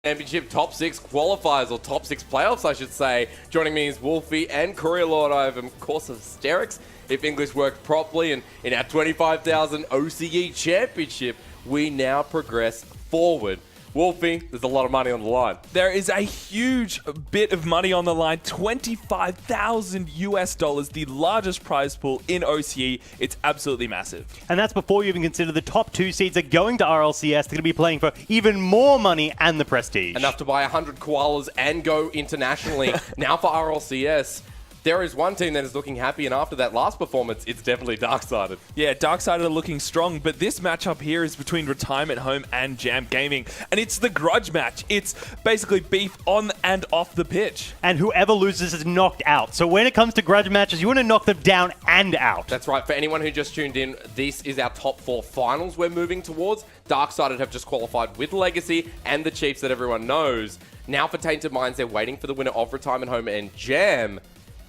Championship top 6 qualifiers, or top 6 playoffs, I should say. Joining me is Wolfie and Courier Lord. I have, of course, hysterics if English worked properly. And in our 25,000 OCE Championship, we now progress forward. Wolfie, there's a lot of money on the line. There is a huge bit of money on the line, $25,000 the largest prize pool in OCE. It's absolutely massive. And that's before you even consider the top 2 seeds are going to RLCS. They're going to be playing for even more money and the prestige. Enough to buy 100 koalas and go internationally. Now for RLCS. There is one team that is looking happy, and after that last performance, it's definitely Darksided. Yeah, Darksided are looking strong, but this matchup here is between Retirement Home and Jam Gaming, and it's the grudge match. It's basically beef on and off the pitch. And whoever loses is knocked out. So when it comes to grudge matches, you want to knock them down and out. That's right. For anyone who just tuned in, this is our top 4 finals we're moving towards. Darksided have just qualified with Legacy and the Chiefs that everyone knows. Now for Tainted Minds, they're waiting for the winner of Retirement Home and Jam.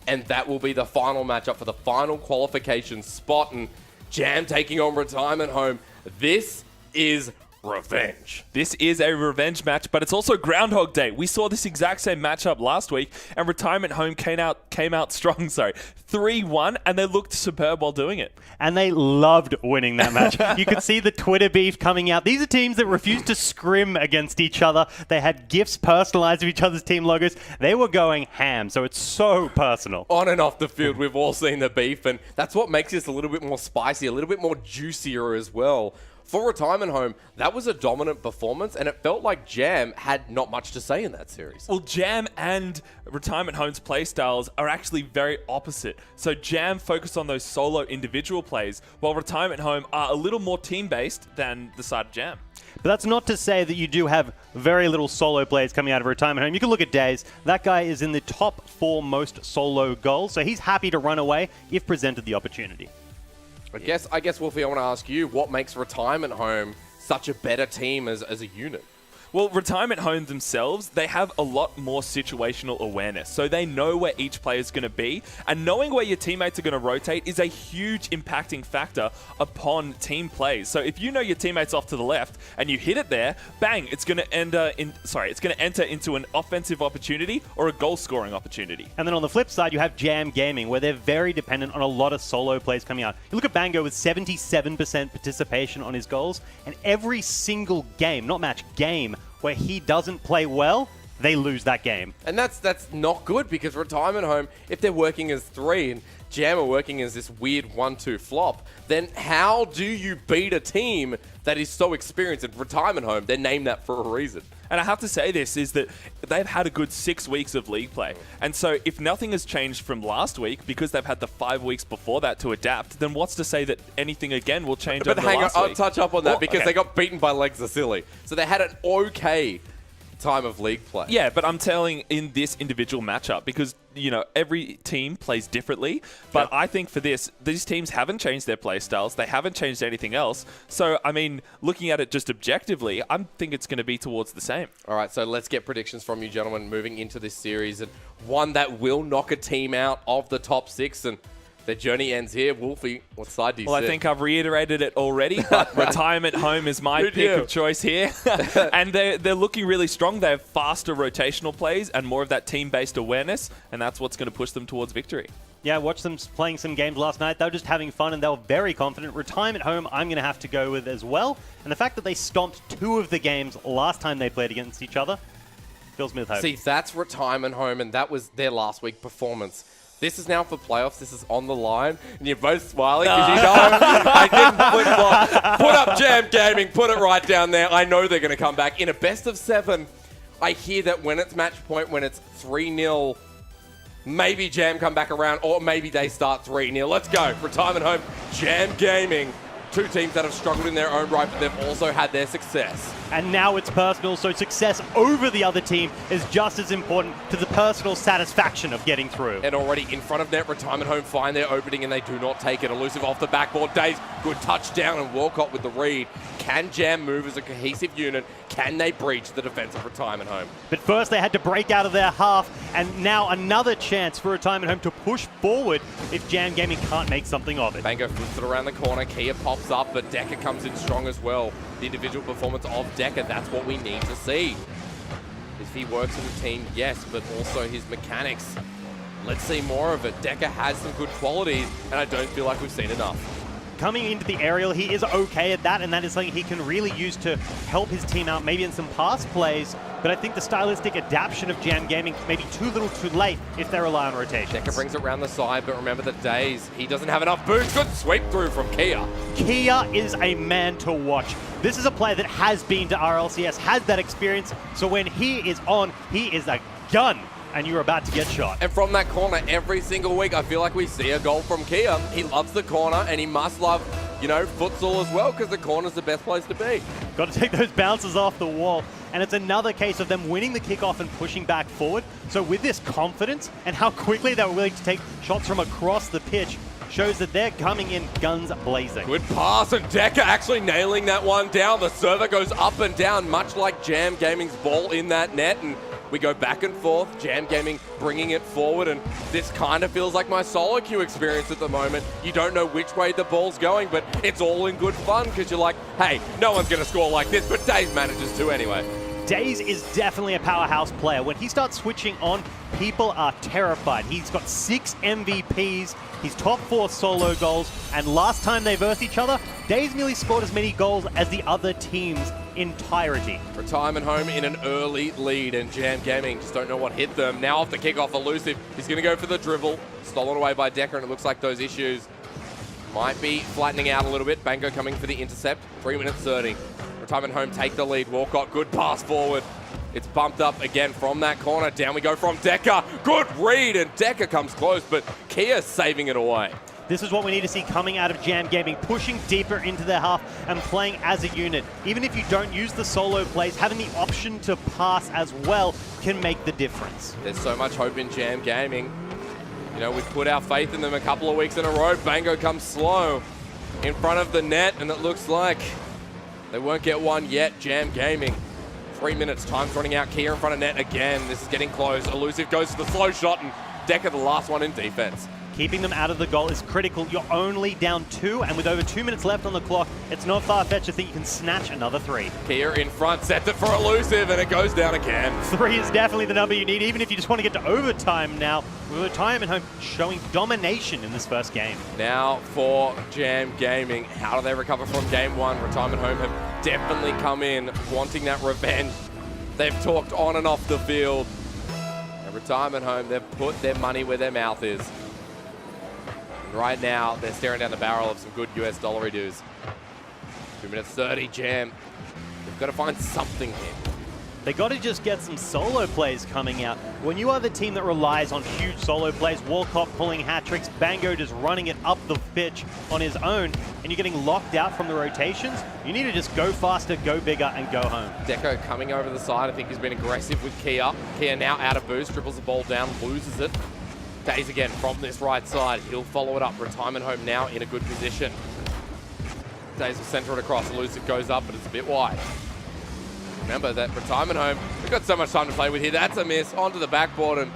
And that will be the final matchup for the final qualification spot. And Jam taking on Retirement Home. This is revenge. This is a revenge match, but it's also Groundhog Day. We saw this exact same matchup last week, and Retirement Home came out strong, 3-1, and they looked superb while doing it. And they loved winning that match. You could see the Twitter beef coming out. These are teams that refused to scrim against each other. They had GIFs personalized of each other's team logos. They were going ham, so it's so personal. On and off the field, we've all seen the beef, and that's what makes this a little bit more spicy, a little bit more juicier as well. For Retirement Home, that was a dominant performance, and it felt like Jam had not much to say in that series. Well, Jam and Retirement Home's playstyles are actually very opposite. So Jam focused on those solo individual plays, while Retirement Home are a little more team-based than the side of Jam. But that's not to say that you do have very little solo plays coming out of Retirement Home. You can look at Days. That guy is in the top 4 most solo goals, so he's happy to run away if presented the opportunity. I guess, Wolfie, I want to ask you, what makes Retirement Home such a better team as a unit? Well, Retirement Home themselves, they have a lot more situational awareness. So they know where each player is going to be. And knowing where your teammates are going to rotate is a huge impacting factor upon team plays. So if you know your teammate's off to the left and you hit it there, bang, it's going to enter into an offensive opportunity or a goal scoring opportunity. And then on the flip side, you have Jam Gaming, where they're very dependent on a lot of solo plays coming out. You look at Bango with 77% participation on his goals, and every single game, not match, game, where he doesn't play well, they lose that game. And that's not good, because Retirement Home, if they're working as 3 and Jam are working as this weird 1-2 flop, then how do you beat a team that is so experienced? At Retirement Home, they're named that for a reason. And I have to say this, is that they've had a good 6 weeks of league play. And so if nothing has changed from last week, because they've had the 5 weeks before that to adapt, then what's to say that anything again will change over the last week? I'll touch up on that, because they got beaten by Legs Are Silly. So they had an okay time of league play. Yeah, but I'm telling in this individual matchup, because every team plays differently, but I think for these teams haven't changed their play styles. They haven't changed anything else. So, I mean, looking at it just objectively, I think it's going to be towards the same. All right, so let's get predictions from you gentlemen moving into this series, and one that will knock a team out of the top 6, and the journey ends here. Wolfie, what side do you Well, sit? I think I've reiterated it already, but Retirement Home is my pick of choice here. And they're looking really strong. They have faster rotational plays and more of that team-based awareness, and that's what's going to push them towards victory. Yeah, I watched them playing some games last night. They were just having fun, and they were very confident. Retirement Home, I'm going to have to go with as well. And the fact that they stomped 2 of the games last time they played against each other fills me with hope. See, that's Retirement Home, and that was their last week performance. This is now for playoffs. This is on the line. And you're both smiling because you know I didn't flip-flop. Put up Jam Gaming. Put it right down there. I know they're going to come back. In a best of 7, I hear that when it's match point, when it's 3-0, maybe Jam come back around, or maybe they start 3-0. Let's go. Retirement Home, Jam Gaming. 2 teams that have struggled in their own right, but they've also had their success. And now it's personal, so success over the other team is just as important to the personal satisfaction of getting through. And already in front of net, Retirement Home find their opening, and they do not take it. Elusive off the backboard. Days, good touchdown, and Walcott with the read. Can Jam move as a cohesive unit? Can they breach the defense of Retirement Home? But first they had to break out of their half, and now another chance for Retirement Home to push forward if Jam Gaming can't make something of it. Bango flips it around the corner. Kia pops up, but Decker comes in strong as well. The individual performance of Decker, that's what we need to see. If he works in the team, yes, but also his mechanics. Let's see more of it. Decker has some good qualities, and I don't feel like we've seen enough. Coming into the aerial, he is okay at that, and that is something he can really use to help his team out, maybe in some pass plays. But I think the stylistic adaptation of Jam Gaming may be too little too late if they rely on rotation. Decker brings it around the side, but remember the days. He doesn't have enough boost. Good sweep through from Kia. Kia is a man to watch. This is a player that has been to RLCS, has that experience, so when he is on, he is a gun, and you're about to get shot. And from that corner, every single week, I feel like we see a goal from Kia. He loves the corner, and he must love, you know, futsal as well, because the corner's the best place to be. Got to take those bounces off the wall. And it's another case of them winning the kickoff and pushing back forward. So with this confidence and how quickly they were willing to take shots from across the pitch, shows that they're coming in guns blazing. Good pass, and Decker actually nailing that one down. The server goes up and down, much like Jam Gaming's ball in that net, and we go back and forth. Jam Gaming bringing it forward, and this kind of feels like my solo queue experience at the moment. You don't know which way the ball's going, but it's all in good fun because you're like, hey, no one's going to score like this, but Daze manages to anyway. Daze is definitely a powerhouse player. When he starts switching on, people are terrified. He's got 6 MVPs, he's top 4 solo goals, and last time they versed each other, Daze nearly scored as many goals as the other team's entirety. Retirement home in an early lead, and Jam Gaming just don't know what hit them. Now off the kickoff, Elusive. He's going to go for the dribble. Stolen away by Decker, and it looks like those issues might be flattening out a little bit. Bango coming for the intercept. 3 minutes 30. Retirement home take the lead. Walcott, good pass forward. It's bumped up again from that corner. Down we go from Decker. Good read, and Decker comes close, but Kia saving it away. This is what we need to see coming out of Jam Gaming, pushing deeper into their half and playing as a unit. Even if you don't use the solo plays, having the option to pass as well can make the difference. There's so much hope in Jam Gaming. You know, we've put our faith in them a couple of weeks in a row. Bango comes slow in front of the net, and it looks like they won't get one yet. Jam Gaming. 3 minutes, time's running out. Kia in front of net again. This is getting close. Elusive goes to the slow shot, and Decker the last one in defense. Keeping them out of the goal is critical. You're only down 2, and with over 2 minutes left on the clock, it's not far-fetched to think you can snatch another 3. Kia in front, sets it for Elusive, and it goes down again. 3 is definitely the number you need, even if you just want to get to overtime now. With Retirement Home showing domination in this first game. Now for Jam Gaming. How do they recover from game 1? Retirement Home have definitely come in wanting that revenge. They've talked on and off the field. And Retirement Home, they've put their money where their mouth is. Right now, they're staring down the barrel of some good US dollar dues. 2 minutes 30, Jam. They've got to find something here. They got to just get some solo plays coming out. When you are the team that relies on huge solo plays, Walcott pulling hat tricks, Bango just running it up the pitch on his own, and you're getting locked out from the rotations, you need to just go faster, go bigger, and go home. Deco coming over the side. I think he's been aggressive with Kia. Kia now out of boost, dribbles the ball down, loses it. Daze again from this right side. He'll follow it up. Retirement Home now in a good position. Daze will center it across. Elusive goes up, but it's a bit wide. Remember that Retirement Home, we've got so much time to play with here. That's a miss. Onto the backboard, and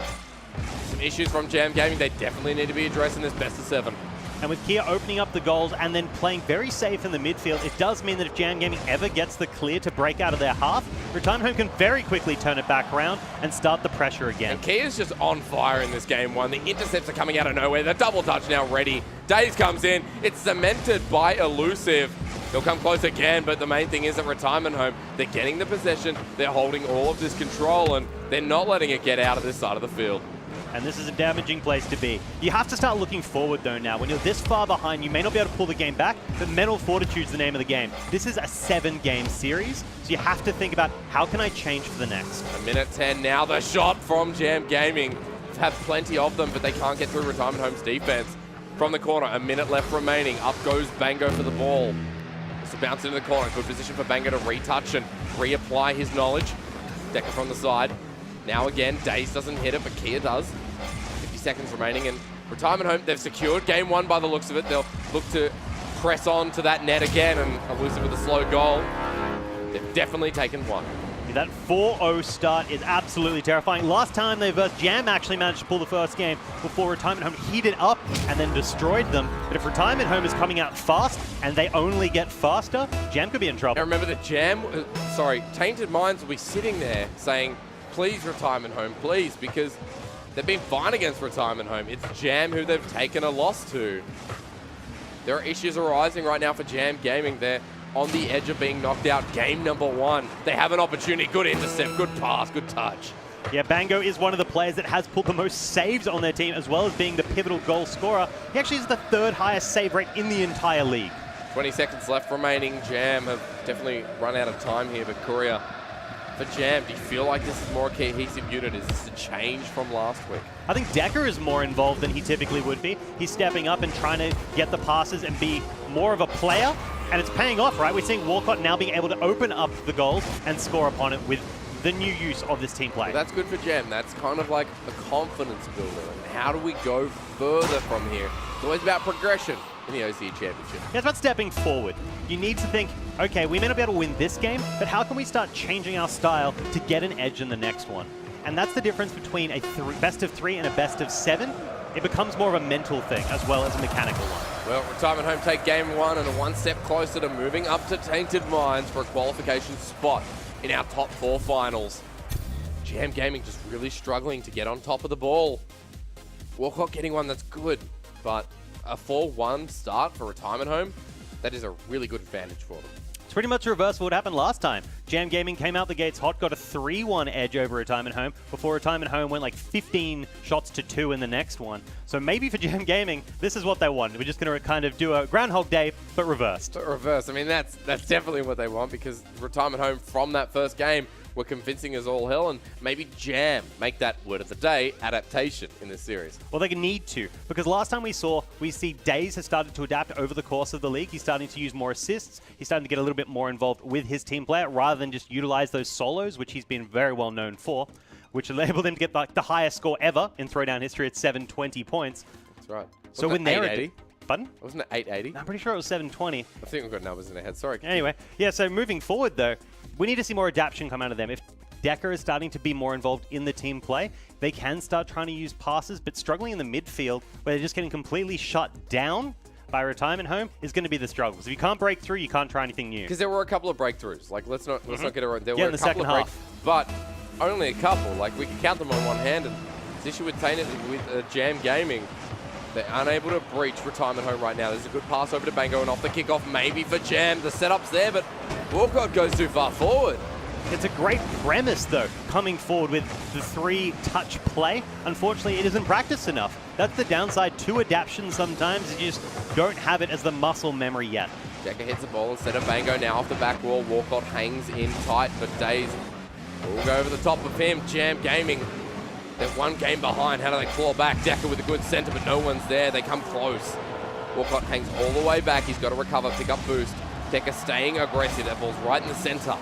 some issues from Jam Gaming. They definitely need to be addressed in this best of 7. And with Kia opening up the goals and then playing very safe in the midfield, it does mean that if Jam Gaming ever gets the clear to break out of their half, Retirement Home can very quickly turn it back around and start the pressure again. And Kia's just on fire in this game 1. The intercepts are coming out of nowhere. The double touch now ready. Daze comes in. It's cemented by Elusive. He'll come close again, but the main thing is at Retirement Home, they're getting the possession, they're holding all of this control, and they're not letting it get out of this side of the field. And this is a damaging place to be. You have to start looking forward, though, now. When you're this far behind, you may not be able to pull the game back, but mental fortitude's the name of the game. This is a 7-game series, so you have to think about, how can I change for the next? A minute 10 now, the shot from Jam Gaming. Have plenty of them, but they can't get through Retirement Home's defense. From the corner, a minute left remaining. Up goes Bango for the ball. So bounce into the corner. Good position for Bango to retouch and reapply his knowledge. Decker from the side. Now again, Daze doesn't hit it, but Kia does. 50 seconds remaining, and Retirement Home, they've secured game 1 by the looks of it. They'll look to press on to that net again, and Elusive with a slow goal. They've definitely taken 1. That 4-0 start is absolutely terrifying. Last time they versed, Jam actually managed to pull the first game before Retirement Home heated up and then destroyed them. But if Retirement Home is coming out fast and they only get faster, Jam could be in trouble. Now remember that Tainted Minds will be sitting there saying, please, Retirement Home, please, because they've been fine against Retirement Home. It's Jam who they've taken a loss to. There are issues arising right now for Jam Gaming. They're on the edge of being knocked out. Game number 1. They have an opportunity. Good intercept, good pass, good touch. Yeah, Bango is one of the players that has pulled the most saves on their team, as well as being the pivotal goal scorer. He actually is the 3rd highest save rate in the entire league. 20 seconds left remaining. Jam have definitely run out of time here, but Courier, for Jam, do you feel like this is more a cohesive unit? Is this a change from last week? I think Decker is more involved than he typically would be. He's stepping up and trying to get the passes and be more of a player, and it's paying off, right? We're seeing Walcott now being able to open up the goals and score upon it with the new use of this team play. Well, that's good for Jam. That's kind of like a confidence builder. And how do we go further from here? It's always about progression in the OCE Championship. Yeah, it's about stepping forward. You need to think, okay, we may not be able to win this game, but how can we start changing our style to get an edge in the next one? And that's the difference between a best of 3 and a best of 7. It becomes more of a mental thing as well as a mechanical one. Well, Retirement Home take game 1 and a 1 step closer to moving up to Tainted Minds for a qualification spot in our top 4 finals. Jam Gaming just really struggling to get on top of the ball. Walcott getting one that's good, but a 4-1 start for Retirement Home, that is a really good advantage for them. It's pretty much reverse of what happened last time. Jam Gaming came out the gates hot, got a 3-1 edge over Retirement Home, before Retirement Home went like 15 shots to 2 in the next one. So maybe for Jam Gaming, this is what they want. We're just going to kind of do a Groundhog Day, but reversed. But reverse, I mean, that's definitely what they want, because Retirement Home from that first game were convincing as all hell, and maybe Jam make that word of the day adaptation in this series. Well, they need to, because last time we see Daze has started to adapt over the course of the league. He's starting to use more assists. He's starting to get a little bit more involved with his team play rather than just utilize those solos, which he's been very well known for, which enabled him to get like the highest score ever in Throwdown history at 720 points. That's right. So when they're 880? Pardon? Wasn't it 880? I'm pretty sure it was 720. I think we've got numbers in our head. Sorry. Anyway, yeah, so moving forward, though, we need to see more adaptation come out of them. If Decker is starting to be more involved in the team play, they can start trying to use passes, but struggling in the midfield, where they're just getting completely shut down by Retirement Home, is going to be the struggle. Because if you can't break through, you can't try anything new. Because there were a couple of breakthroughs. Like, let's not get it wrong. There were in the a couple second of breaks, half. but only a couple. Like, we can count them on one hand. And this issue with Tainted with Jam Gaming, they're unable to breach Retirement Home right now. There's a good pass over to Bango and off the kickoff, maybe for Jam. The setup's there, but Walcott goes too far forward. It's a great premise, though, coming forward with the 3-touch play. Unfortunately, it isn't practiced enough. That's the downside to adaptation sometimes. You just don't have it as the muscle memory yet. Decker hits the ball instead of Bango now off the back wall. Walcott hangs in tight, but Daze will go over the top of him. Jam Gaming, they're one game behind. How do they claw back? Decker with a good center, but no one's there. They come close. Walcott hangs all the way back. He's got to recover, pick up boost. Decker staying aggressive. That ball's right in the center.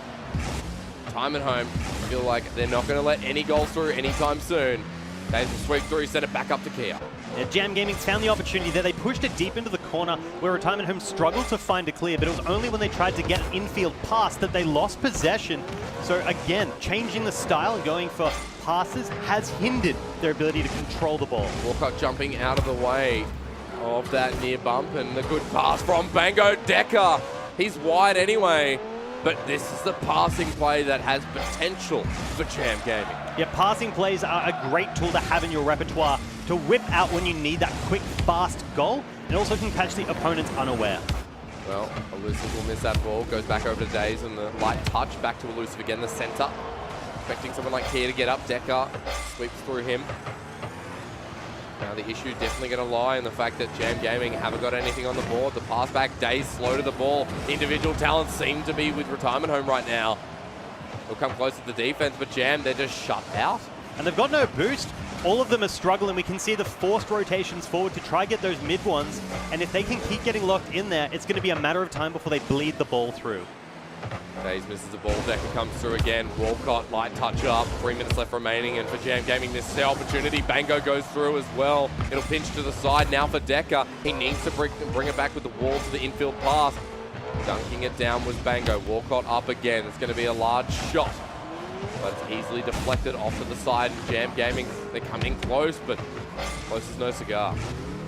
Time at home. Feel like they're not going to let any goals through anytime soon. Daze will sweep through, send it back up to Kia. Yeah, Jam Gaming's found the opportunity there. They pushed it deep into the corner where Retirement Home struggled to find a clear, but it was only when they tried to get an infield pass that they lost possession. So again, changing the style and going for passes has hindered their ability to control the ball. Walcott jumping out of the way of that near bump, and the good pass from Bango Decker. He's wide anyway. But this is the passing play that has potential for Jam Gaming. Yeah, passing plays are a great tool to have in your repertoire to whip out when you need that quick, fast goal, and also can catch the opponents unaware. Well, Elusive will miss that ball, goes back over to Daze, and the light touch back to Elusive again, the center. Expecting someone like Kia to get up. Decker sweeps through him. Now the issue definitely going to lie in the fact that Jam Gaming haven't got anything on the board. The pass back, Daze slow to the ball. Individual talent seem to be with Retirement Home right now. They'll come close to the defense, but Jam, they're just shut out. And they've got no boost. All of them are struggling. We can see the forced rotations forward to try get those mid ones. And if they can keep getting locked in there, it's going to be a matter of time before they bleed the ball through. Daze misses the ball. Decker comes through again. Walcott, light touch up. 3 minutes left remaining. And for Jam Gaming, this is their opportunity. Bango goes through as well. It'll pinch to the side now for Decker. He needs to bring it back with the wall to the infield pass. Dunking it down was Bango. Walcott up again. It's going to be a large shot. But it's easily deflected off to the side. Jam Gaming, they're coming close, but close is no cigar.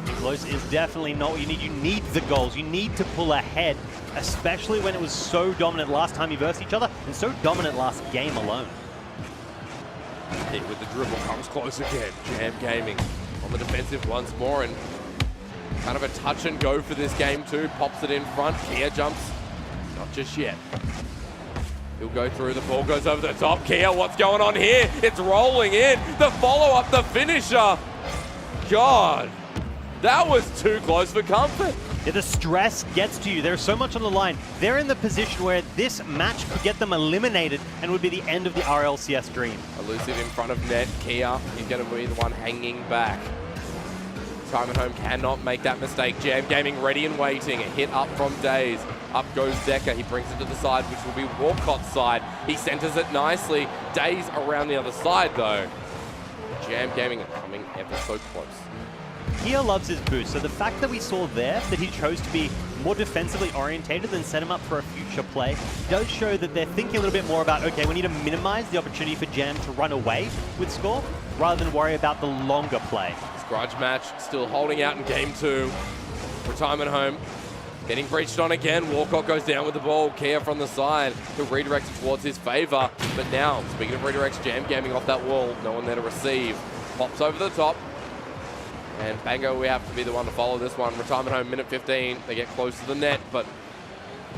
Close is definitely not what you need. You need the goals. You need to pull ahead, especially when it was so dominant last time you versed each other and so dominant last game alone. Here with the dribble, comes close again. Jam Gaming on the defensive once more, and kind of a touch and go for this game too. Pops it in front. Kia jumps. Not just yet. He'll go through. The ball goes over the top. Kia, what's going on here? It's rolling in. The follow-up, the finisher. God, that was too close for comfort. Yeah, the stress gets to you. There's so much on the line. They're in the position where this match could get them eliminated and would be the end of the RLCS dream. Elusive in front of net. Kia is going to be the one hanging back. Time at Home cannot make that mistake. Jam Gaming ready and waiting. A hit up from Days. Up goes Decker. He brings it to the side, which will be Walcott's side. He centers it nicely. Days around the other side, though. Jam Gaming are coming ever so close. Kia loves his boost, so the fact that we saw there that he chose to be more defensively orientated than set him up for a future play does show that they're thinking a little bit more about, okay, we need to minimize the opportunity for Jam to run away with score rather than worry about the longer play. This grudge match still holding out in game 2. Retirement Home getting breached on again. Walcott goes down with the ball. Kia from the side. He'll redirect it towards his favor. But now, speaking of redirects, Jam Gaming off that wall. No one there to receive. Pops over the top. And Bango, we have to be the one to follow this one. Retirement Home, minute 15. They get close to the net, but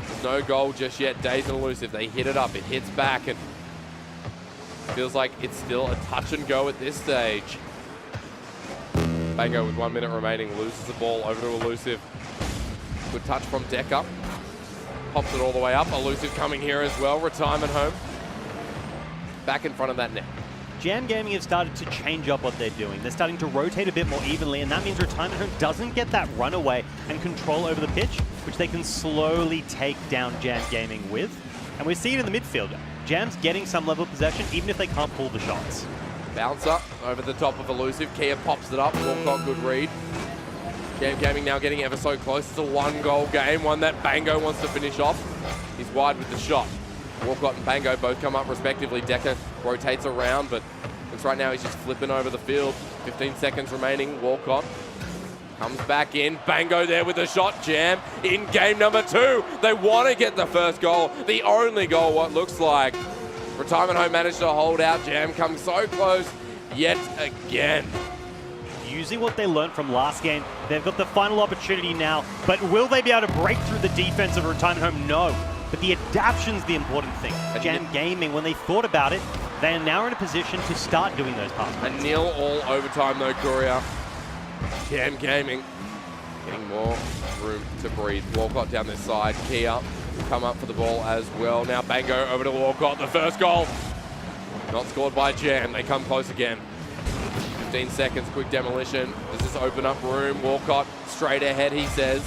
there's no goal just yet. Days and Elusive, they hit it up. It hits back, and feels like it's still a touch and go at this stage. Bango with 1 minute remaining loses the ball over to Elusive. Good touch from Decker. Pops it all the way up. Elusive coming here as well. Retirement Home back in front of that net. Jam Gaming have started to change up what they're doing. They're starting to rotate a bit more evenly, and that means Retirement Home doesn't get that runaway and control over the pitch, which they can slowly take down Jam Gaming with. And we see it in the midfield. Jam's getting some level of possession, even if they can't pull the shots. Bounce up over the top of Elusive. Kia pops it up. Walcott, good read. Jam Gaming now getting ever so close. It's a 1-goal game, one that Bango wants to finish off. He's wide with the shot. Walcott and Bango both come up respectively. Decker rotates around, but looks right now he's just flipping over the field. 15 seconds remaining. Walcott comes back in. Bango there with the shot. Jam in game number 2. They want to get the first goal. The only goal, what looks like. Retirement Home managed to hold out. Jam comes so close yet again. Using what they learned from last game, they've got the final opportunity now, but will they be able to break through the defense of Retirement Home? No. But the adaption's the important thing. Jam Gaming, when they thought about it, they are now in a position to start doing those pass plays. A nil all overtime though, Courier. Jam Gaming getting more room to breathe. Walcott down this side. Kia will come up for the ball as well. Now Bango over to Walcott. The first goal. Not scored by Jam. They come close again. 15 seconds, quick demolition. Does this open up room? Walcott straight ahead, he says.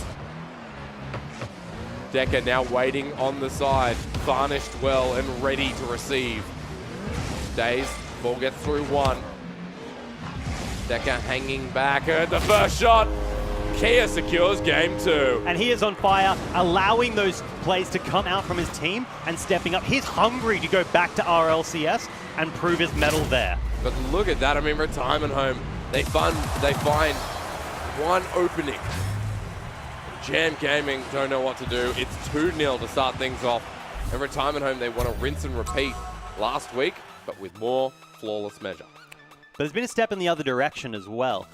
Decker now waiting on the side. Varnished well and ready to receive. Days, ball gets through 1. Decker hanging back at the first shot. Kia secures game 2. And he is on fire, allowing those plays to come out from his team and stepping up. He's hungry to go back to RLCS and prove his mettle there. But look at that. I mean, Retirement Home, they find one opening. Jam Gaming don't know what to do. It's 2-0 to start things off. And Retirement Home, they want to rinse and repeat last week, but with more flawless measure. But there's been a step in the other direction as well.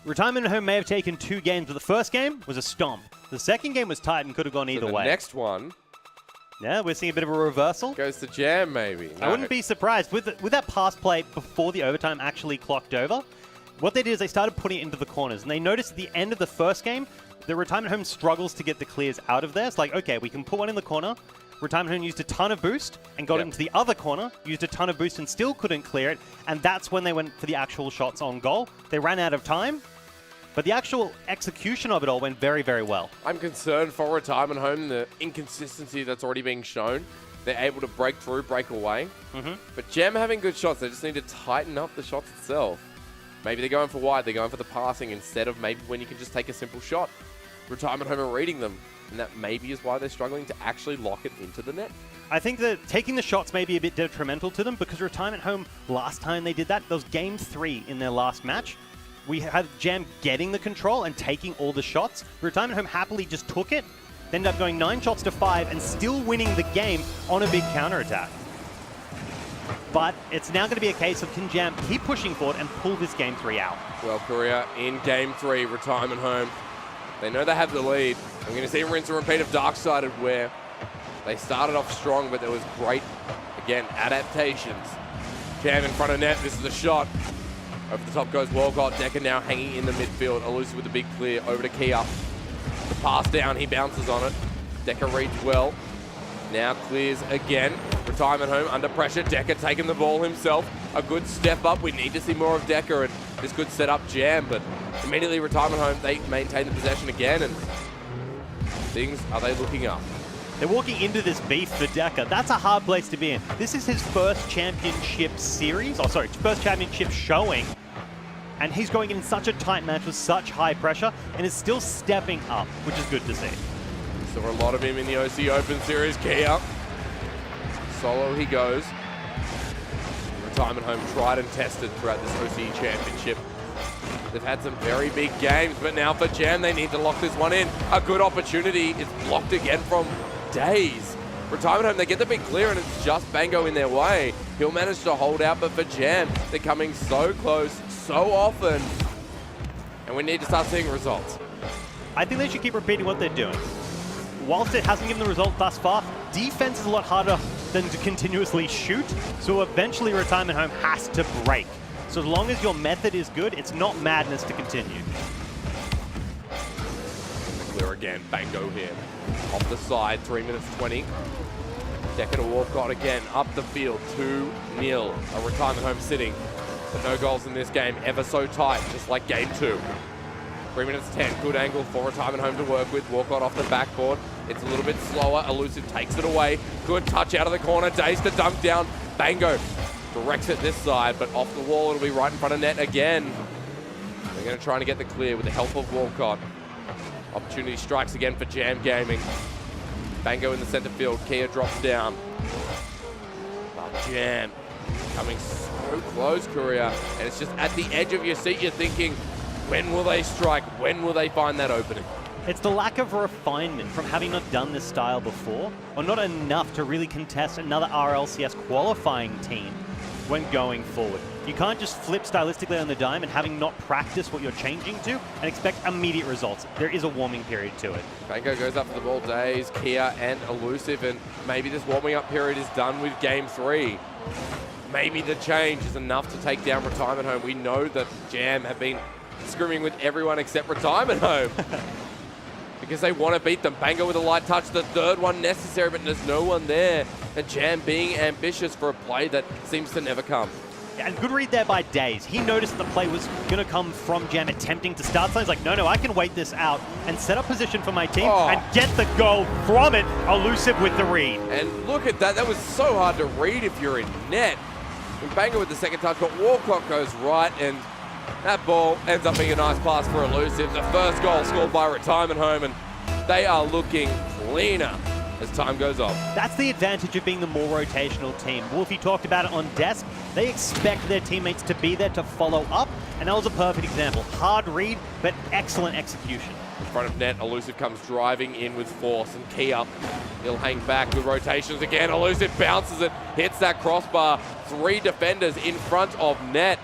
Retirement Home may have taken 2 games, but the first game was a stomp. The second game was tight and could have gone either way. The next one... Yeah, we're seeing a bit of a reversal. Goes to Jam, maybe. No. I wouldn't be surprised. With that pass play before the overtime actually clocked over, what they did is they started putting it into the corners. And they noticed at the end of the first game, the Retirement Home struggles to get the clears out of there. It's like, okay, we can put one in the corner. Retirement Home used a ton of boost and got it into the other corner, used a ton of boost and still couldn't clear it. And that's when they went for the actual shots on goal. They ran out of time. But the actual execution of it all went very, very well. I'm concerned for Retirement Home, the inconsistency that's already being shown. They're able to break through, break away. But Jam having good shots. They just need to tighten up the shots itself. Maybe they're going for wide. They're going for the passing instead of maybe when you can just take a simple shot. Retirement Home are reading them. And that maybe is why they're struggling to actually lock it into the net. I think that taking the shots may be a bit detrimental to them because Retirement Home, last time they did that was game 3 in their last match. We had Jam getting the control and taking all the shots. Retirement Home happily just took it, ended up going 9 shots to 5 and still winning the game on a big counterattack. But it's now going to be a case of can Jam keep pushing forward and pull this Game 3 out. Well, Korea in Game 3, retirement home. They know they have the lead. I'm going to see a rinse and repeat of Dark-Sided where they started off strong, but there was great, again, adaptations. Jam in front of net. This is the shot. Over the top goes Walcott. Decker now hanging in the midfield. Elusive with the big clear. Over to Kia. The pass down. He bounces on it. Decker reads well. Now clears again. Retirement home under pressure. Decker taking the ball himself. A good step up. We need to see more of Decker, and this could set up Jam, but immediately retirement home, they maintain the possession again, and things, are they looking up? They're walking into this beef for Decker. That's a hard place to be in. This is his first championship series, first championship showing, and he's going in such a tight match with such high pressure, and is still stepping up, which is good to see. Saw a lot of him in the OC Open Series. Kia. Solo he goes. Retirement home tried and tested throughout this OCE championship. They've had some very big games, but now for Jam, they need to lock this one in. A good opportunity is blocked again from Days. Retirement home, they get the big clear, and it's just Bango in their way. He'll manage to hold out, but for Jam, they're coming so close, so often, and we need to start seeing results. I think they should keep repeating what they're doing. Whilst it hasn't given the result thus far, defense is a lot harder than to continuously shoot, so eventually retirement home has to break. So as long as your method is good, it's not madness to continue. Clear again, Bango here. Off the side, 3 minutes 20. Decker to Walcott again, up the field, 2-0. A retirement home sitting, but no goals in this game, ever so tight, just like game 2. 3 minutes 10, good angle for retirement home to work with. Walcott off the backboard. It's a little bit slower. Elusive takes it away. Good touch out of the corner. Days to dunk down. Bango directs it this side, but off the wall. It'll be right in front of net again. They're going to try and get the clear with the help of Walcott. Opportunity strikes again for Jam Gaming. Bango in the center field. Kia drops down. But Jam coming so close, Korea. And it's just at the edge of your seat. You're thinking, when will they strike? When will they find that opening? It's the lack of refinement from having not done this style before, or not enough to really contest another RLCS qualifying team when going forward. You can't just flip stylistically on the dime and having not practiced what you're changing to and expect immediate results. There is a warming period to it. Bango goes up for the ball, Days, Kia, and Elusive, and maybe this warming up period is done with game 3. Maybe the change is enough to take down retirement home. We know that Jam have been scrimming with everyone except retirement home because they want to beat them. Bango with a light touch, the third one necessary, but there's no one there. And Jam being ambitious for a play that seems to never come. And good read there by Days. He noticed the play was going to come from Jam attempting to start. So he's like, no, I can wait this out and set up position for my team and get the goal from it. Elusive with the read. And look at that. That was so hard to read if you're in net. And Bango with the second touch, but Walcott goes right, and that ball ends up being a nice pass for Elusive. The first goal scored by retirement home, and they are looking cleaner as time goes on. That's the advantage of being the more rotational team. Wolfie talked about it on desk. They expect their teammates to be there to follow up, and that was a perfect example. Hard read, but excellent execution. In front of net, Elusive comes driving in with force, and Kia, he'll hang back with rotations again. Elusive bounces it, hits that crossbar. 3 defenders in front of net.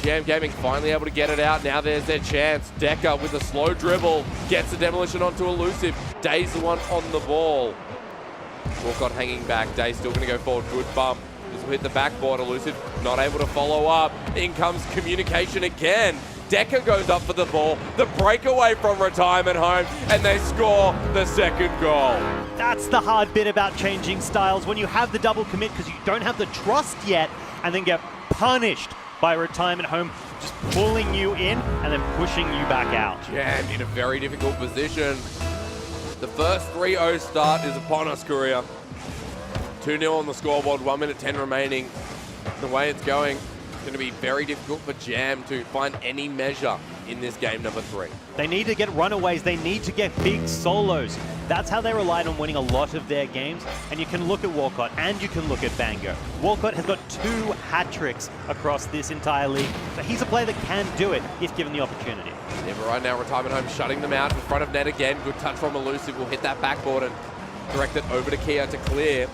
Jam Gaming finally able to get it out. Now there's their chance. Decker with a slow dribble gets the demolition onto Elusive. Day's the one on the ball. Walcott hanging back. Day's still going to go forward. Good bump. This will hit the backboard. Elusive not able to follow up. In comes communication again. Decker goes up for the ball. The breakaway from retirement home, and they score the second goal. That's the hard bit about changing styles. When you have the double commit because you don't have the trust yet, and then get punished by retirement home, just pulling you in and then pushing you back out. Jam in a very difficult position. The first 3-0 start is upon us, Korea. 2-0 on the scoreboard, 1 minute 10 remaining. The way it's going, it's going to be very difficult for Jam to find any measure in this game number 3. They need to get runaways. They need to get big solos. That's how they relied on winning a lot of their games. And you can look at Walcott and you can look at Bango. Walcott has got 2 hat tricks across this entire league. So he's a player that can do it if given the opportunity. Yeah, but right now, retirement home shutting them out in front of net again. Good touch from Elusive. Will hit that backboard and direct it over to Kia to clear.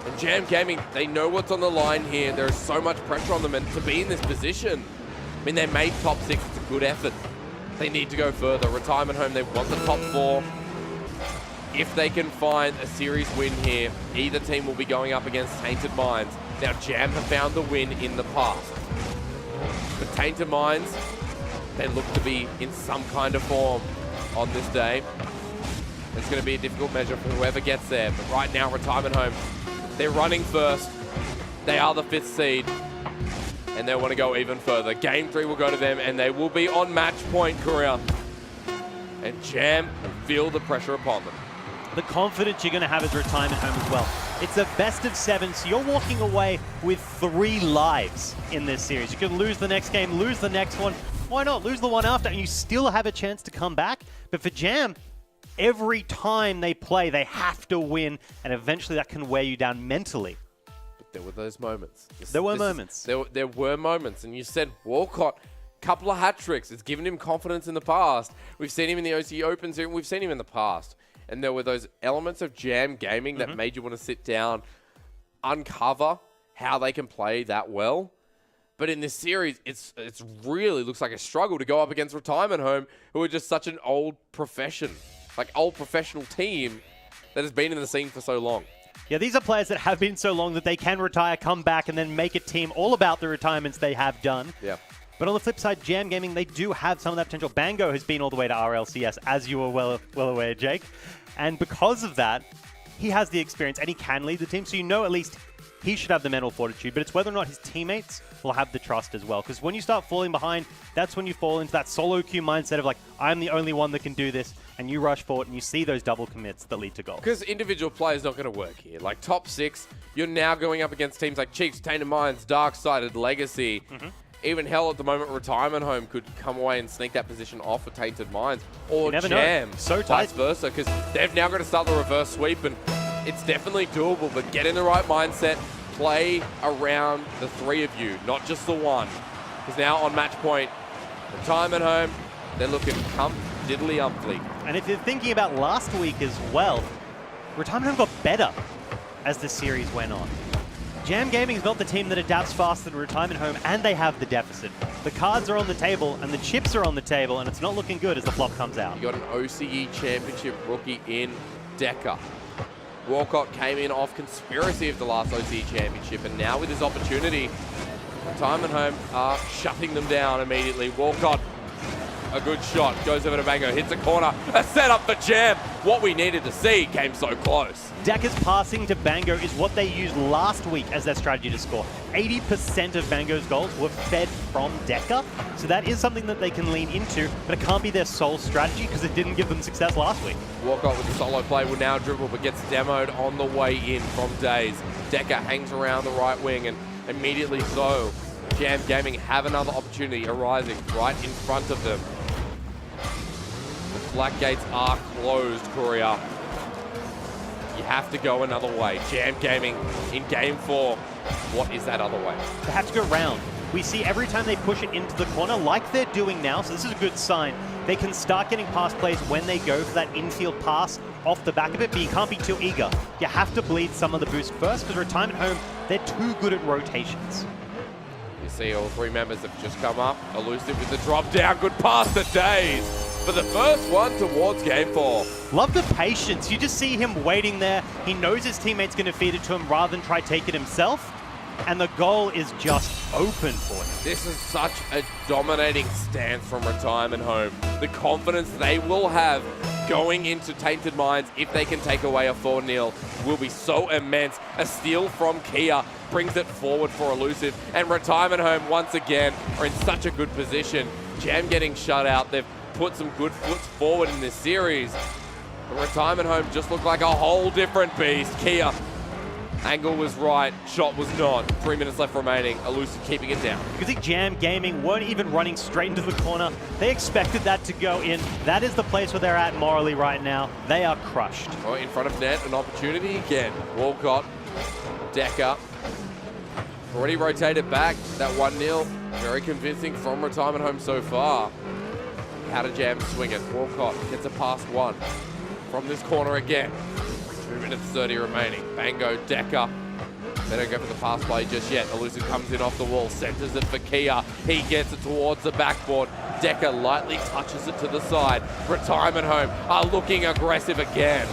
And Jam Gaming, they know what's on the line here. There's so much pressure on them, and to be in this position, I mean, they made top 6. It's a good effort. They need to go further. Retirement Home, they want the top 4. If they can find a series win here, either team will be going up against Tainted Minds. Now, Jam have found the win in the past. But Tainted Minds, they look to be in some kind of form on this day. It's going to be a difficult measure for whoever gets there. But right now, Retirement Home, they're running first. They are the 5th seed. And they want to go even further. Game 3 will go to them, and they will be on match point, Korea. And Jam will feel the pressure upon them. The confidence you're going to have as Retirement Home as well. It's a best of 7, so you're walking away with 3 lives in this series. You can lose the next game, lose the next one. Why not? Lose the one after, and you still have a chance to come back. But for Jam, every time they play, they have to win, and eventually that can wear you down mentally. There were those moments. There were moments, and you said Walcott, couple of hat tricks. It's given him confidence in the past. We've seen him in the OCE Opens, we've seen him in the past. And there were those elements of Jam Gaming that made you want to sit down, uncover how they can play that well. But in this series, it's really looks like a struggle to go up against Retirement Home, who are just such an old professional team that has been in the scene for so long. Yeah, these are players that have been so long that they can retire, come back, and then make a team all about the retirements they have done. Yeah. But on the flip side, Jam Gaming, they do have some of that potential. Bango has been all the way to RLCS, as you were well aware, Jake. And because of that, he has the experience and he can lead the team. So you know at least he should have the mental fortitude. But it's whether or not his teammates will have the trust as well. Because when you start falling behind, that's when you fall into that solo queue mindset of like, I'm the only one that can do this. And you rush forward and you see those double commits that lead to goals. Because individual play is not going to work here. Like top 6, you're now going up against teams like Chiefs, Tainted Minds, Dark-Sided, Legacy. Even hell, at the moment, Retirement Home could come away and sneak that position off of Tainted Minds. Or Jam, so vice versa. Because they've now got to start the reverse sweep. And it's definitely doable. But get in the right mindset. Play around the 3 of you, not just the one. Because now on match point, Retirement Home, they're looking diddly-umply. And if you're thinking about last week as well, Retirement Home got better as the series went on. Jam Gaming is not the team that adapts faster than Retirement Home, and they have the deficit. The cards are on the table, and the chips are on the table, and it's not looking good as the flop comes out. You got an OCE Championship rookie in Decker. Walcott came in off Conspiracy of the last OCE Championship, and now with his opportunity, Retirement Home are shutting them down immediately. Walcott, a good shot, goes over to Bango, hits a corner, a setup for Jam. What we needed to see came so close. Decker's passing to Bango is what they used last week as their strategy to score. 80% of Bango's goals were fed from Decker, so that is something that they can lean into, but it can't be their sole strategy because it didn't give them success last week. Walcott with the solo play will now dribble, but gets demoed on the way in from Daze. Decker hangs around the right wing, and immediately so, Jam Gaming have another opportunity arising right in front of them. The black gates are closed, Korea. You have to go another way. Jam Gaming in game 4. What is that other way? They have to go round. We see every time they push it into the corner, like they're doing now, so this is a good sign. They can start getting past plays when they go for that infield pass off the back of it, but you can't be too eager. You have to bleed some of the boost first, because Retirement Home, they're too good at rotations. You see all 3 members have just come up. Elusive with the drop down. Good pass to Daze for the first one towards game 4. Love the patience. You just see him waiting there. He knows his teammate's going to feed it to him rather than try to take it himself. And the goal is just open for him. This is such a dominating stance from Retirement Home. The confidence they will have going into Tainted Minds if they can take away a 4-0 will be so immense. A steal from Kia brings it forward for Elusive. And Retirement Home, once again, are in such a good position. Jam getting shut out. They've put some good foots forward in this series. But Retirement Home just looked like a whole different beast. Kia, angle was right, shot was not. 3 minutes left remaining. Elusive keeping it down. You can see Jam Gaming weren't even running straight into the corner. They expected that to go in. That is the place where they're at morally right now. They are crushed. Oh, in front of net, an opportunity again. Walcott, Decker. Already rotated back. That 1-0, very convincing from Retirement Home so far. How to Jam swing it. Walcott gets a past 1 from this corner again. 2 minutes 30 remaining. Bango, Decker. They don't go for the pass play just yet. Elusive comes in off the wall, centers it for Kia. He gets it towards the backboard. Decker lightly touches it to the side. Retirement Home are looking aggressive again.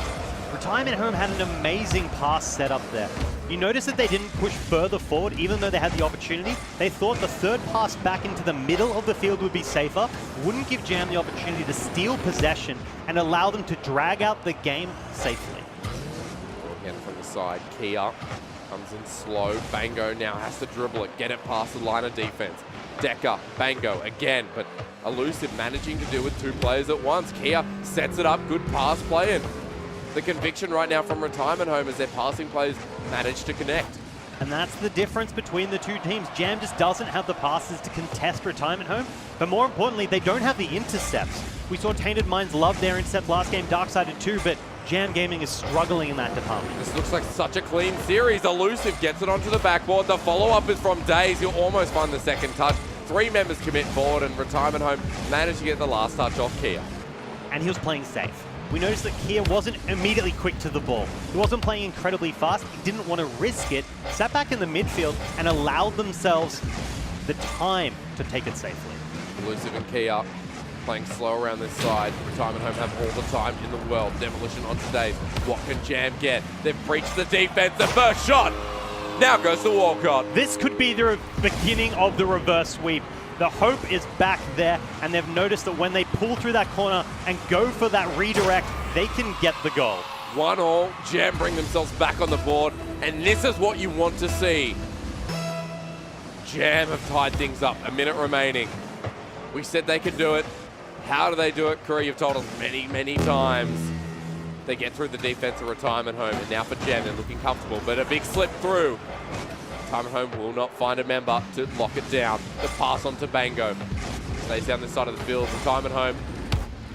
Retirement Home had an amazing pass set up there. You notice that they didn't push further forward, even though they had the opportunity. They thought the third pass back into the middle of the field would be safer, wouldn't give Jam the opportunity to steal possession and allow them to drag out the game safely. Again from the side, Kia comes in slow. Bango now has to dribble it, get it past the line of defense. Decker, Bango again, but Elusive managing to do with two players at once. Kia sets it up, good pass play, and the conviction right now from Retirement Home is their passing players manage to connect. And that's the difference between the two teams. Jam just doesn't have the passes to contest Retirement Home, but more importantly, they don't have the intercepts. We saw Tainted Minds love their intercept last game, Darksided too, but Jam Gaming is struggling in that department. This looks like such a clean series. Elusive gets it onto the backboard. The follow-up is from Daze. He'll almost find the second touch. 3 members commit forward, and Retirement Home managed to get the last touch off Kia. And he was playing safe. We noticed that Kia wasn't immediately quick to the ball. He wasn't playing incredibly fast. He didn't want to risk it. Sat back in the midfield and allowed themselves the time to take it safely. Elusive and Kia playing slow around this side. Retirement Home have all the time in the world. Demolition on Daze. What can Jam get? They've breached the defense. The first shot now goes to Walcott. This could be the beginning of the reverse sweep. The hope is back there, and they've noticed that when they pull through that corner and go for that redirect, they can get the goal. 1-1, Jam bring themselves back on the board, and this is what you want to see. Jam have tied things up, a minute remaining. We said they could do it. How do they do it? Curry, you've told us many, many times. They get through the defense of Retirement Home, and now for Jam, they're looking comfortable, but a big slip through. Retirement Home will not find a member to lock it down. The pass on to Bango. Stays down this side of the field. Retirement Home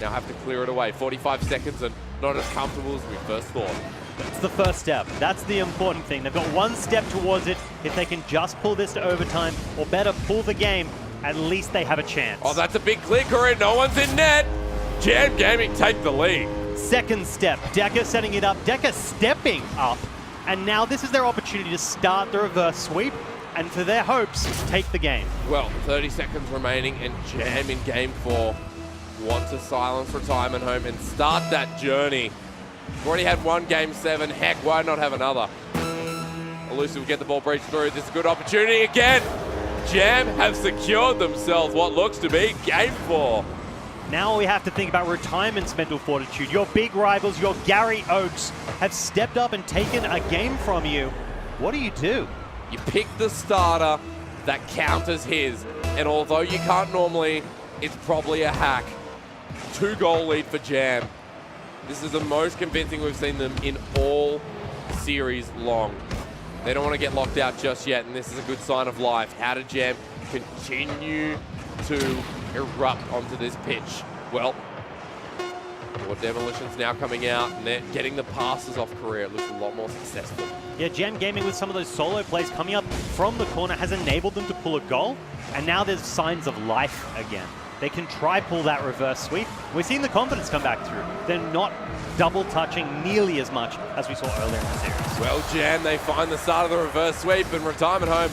now have to clear it away. 45 seconds and not as comfortable as we first thought. It's the first step. That's the important thing. They've got one step towards it. If they can just pull this to overtime, or better, pull the game, at least they have a chance. Oh, that's a big clear, Curry. No one's in net. Jam Gaming take the lead. Second step, Decker setting it up. Decker stepping up. And now this is their opportunity to start the reverse sweep and for their hopes, take the game. Well, 30 seconds remaining and Jam in game 4 want to silence Retirement Home and start that journey. We've already had one game 7. Heck, why not have another? Elusive will get the ball breached through. This is a good opportunity again. Jam have secured themselves what looks to be game 4. Now we have to think about Retirement's mental fortitude. Your big rivals, your Gary Oaks, have stepped up and taken a game from you. What do? You pick the starter that counters his, and although you can't normally, it's probably a hack. 2-goal lead for Jam. This is the most convincing we've seen them in all series long. They don't want to get locked out just yet, and this is a good sign of life. How did Jam continue to erupt onto this pitch? Well, more Demolition's now coming out, and they're getting the passes off career. It looks a lot more successful. Yeah, Jam Gaming with some of those solo plays coming up from the corner has enabled them to pull a goal, and now there's signs of life again. They can try pull that reverse sweep. We're seeing the confidence come back through. They're not double touching nearly as much as we saw earlier in the series. Well, Jam, they find the start of the reverse sweep, and Retirement Home,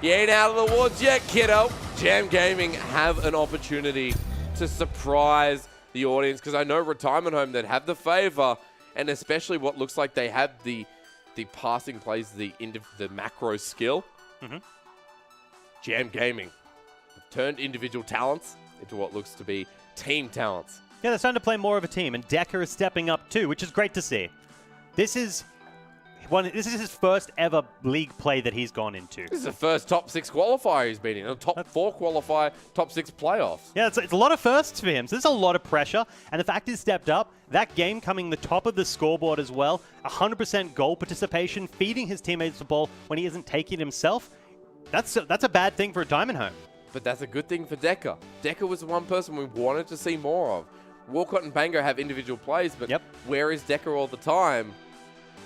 you ain't out of the woods yet, kiddo. Jam Gaming have an opportunity to surprise the audience, because I know Retirement Home that have the favor, and especially what looks like they have the passing plays, the macro skill. Jam Gaming have turned individual talents into what looks to be team talents. Yeah, they're starting to play more of a team, and Decker is stepping up too, which is great to see. This is his first ever league play that he's gone into. This is the first top 6 qualifier he's been in. A top 4 qualifier, top 6 playoffs. Yeah, it's a lot of firsts for him. So there's a lot of pressure. And the fact he's stepped up, that game coming the top of the scoreboard as well, 100% goal participation, feeding his teammates the ball when he isn't taking it himself. That's a bad thing for Retirement Home. But that's a good thing for Decker. Decker was the one person we wanted to see more of. Walcott and Bango have individual plays, but where is Decker all the time?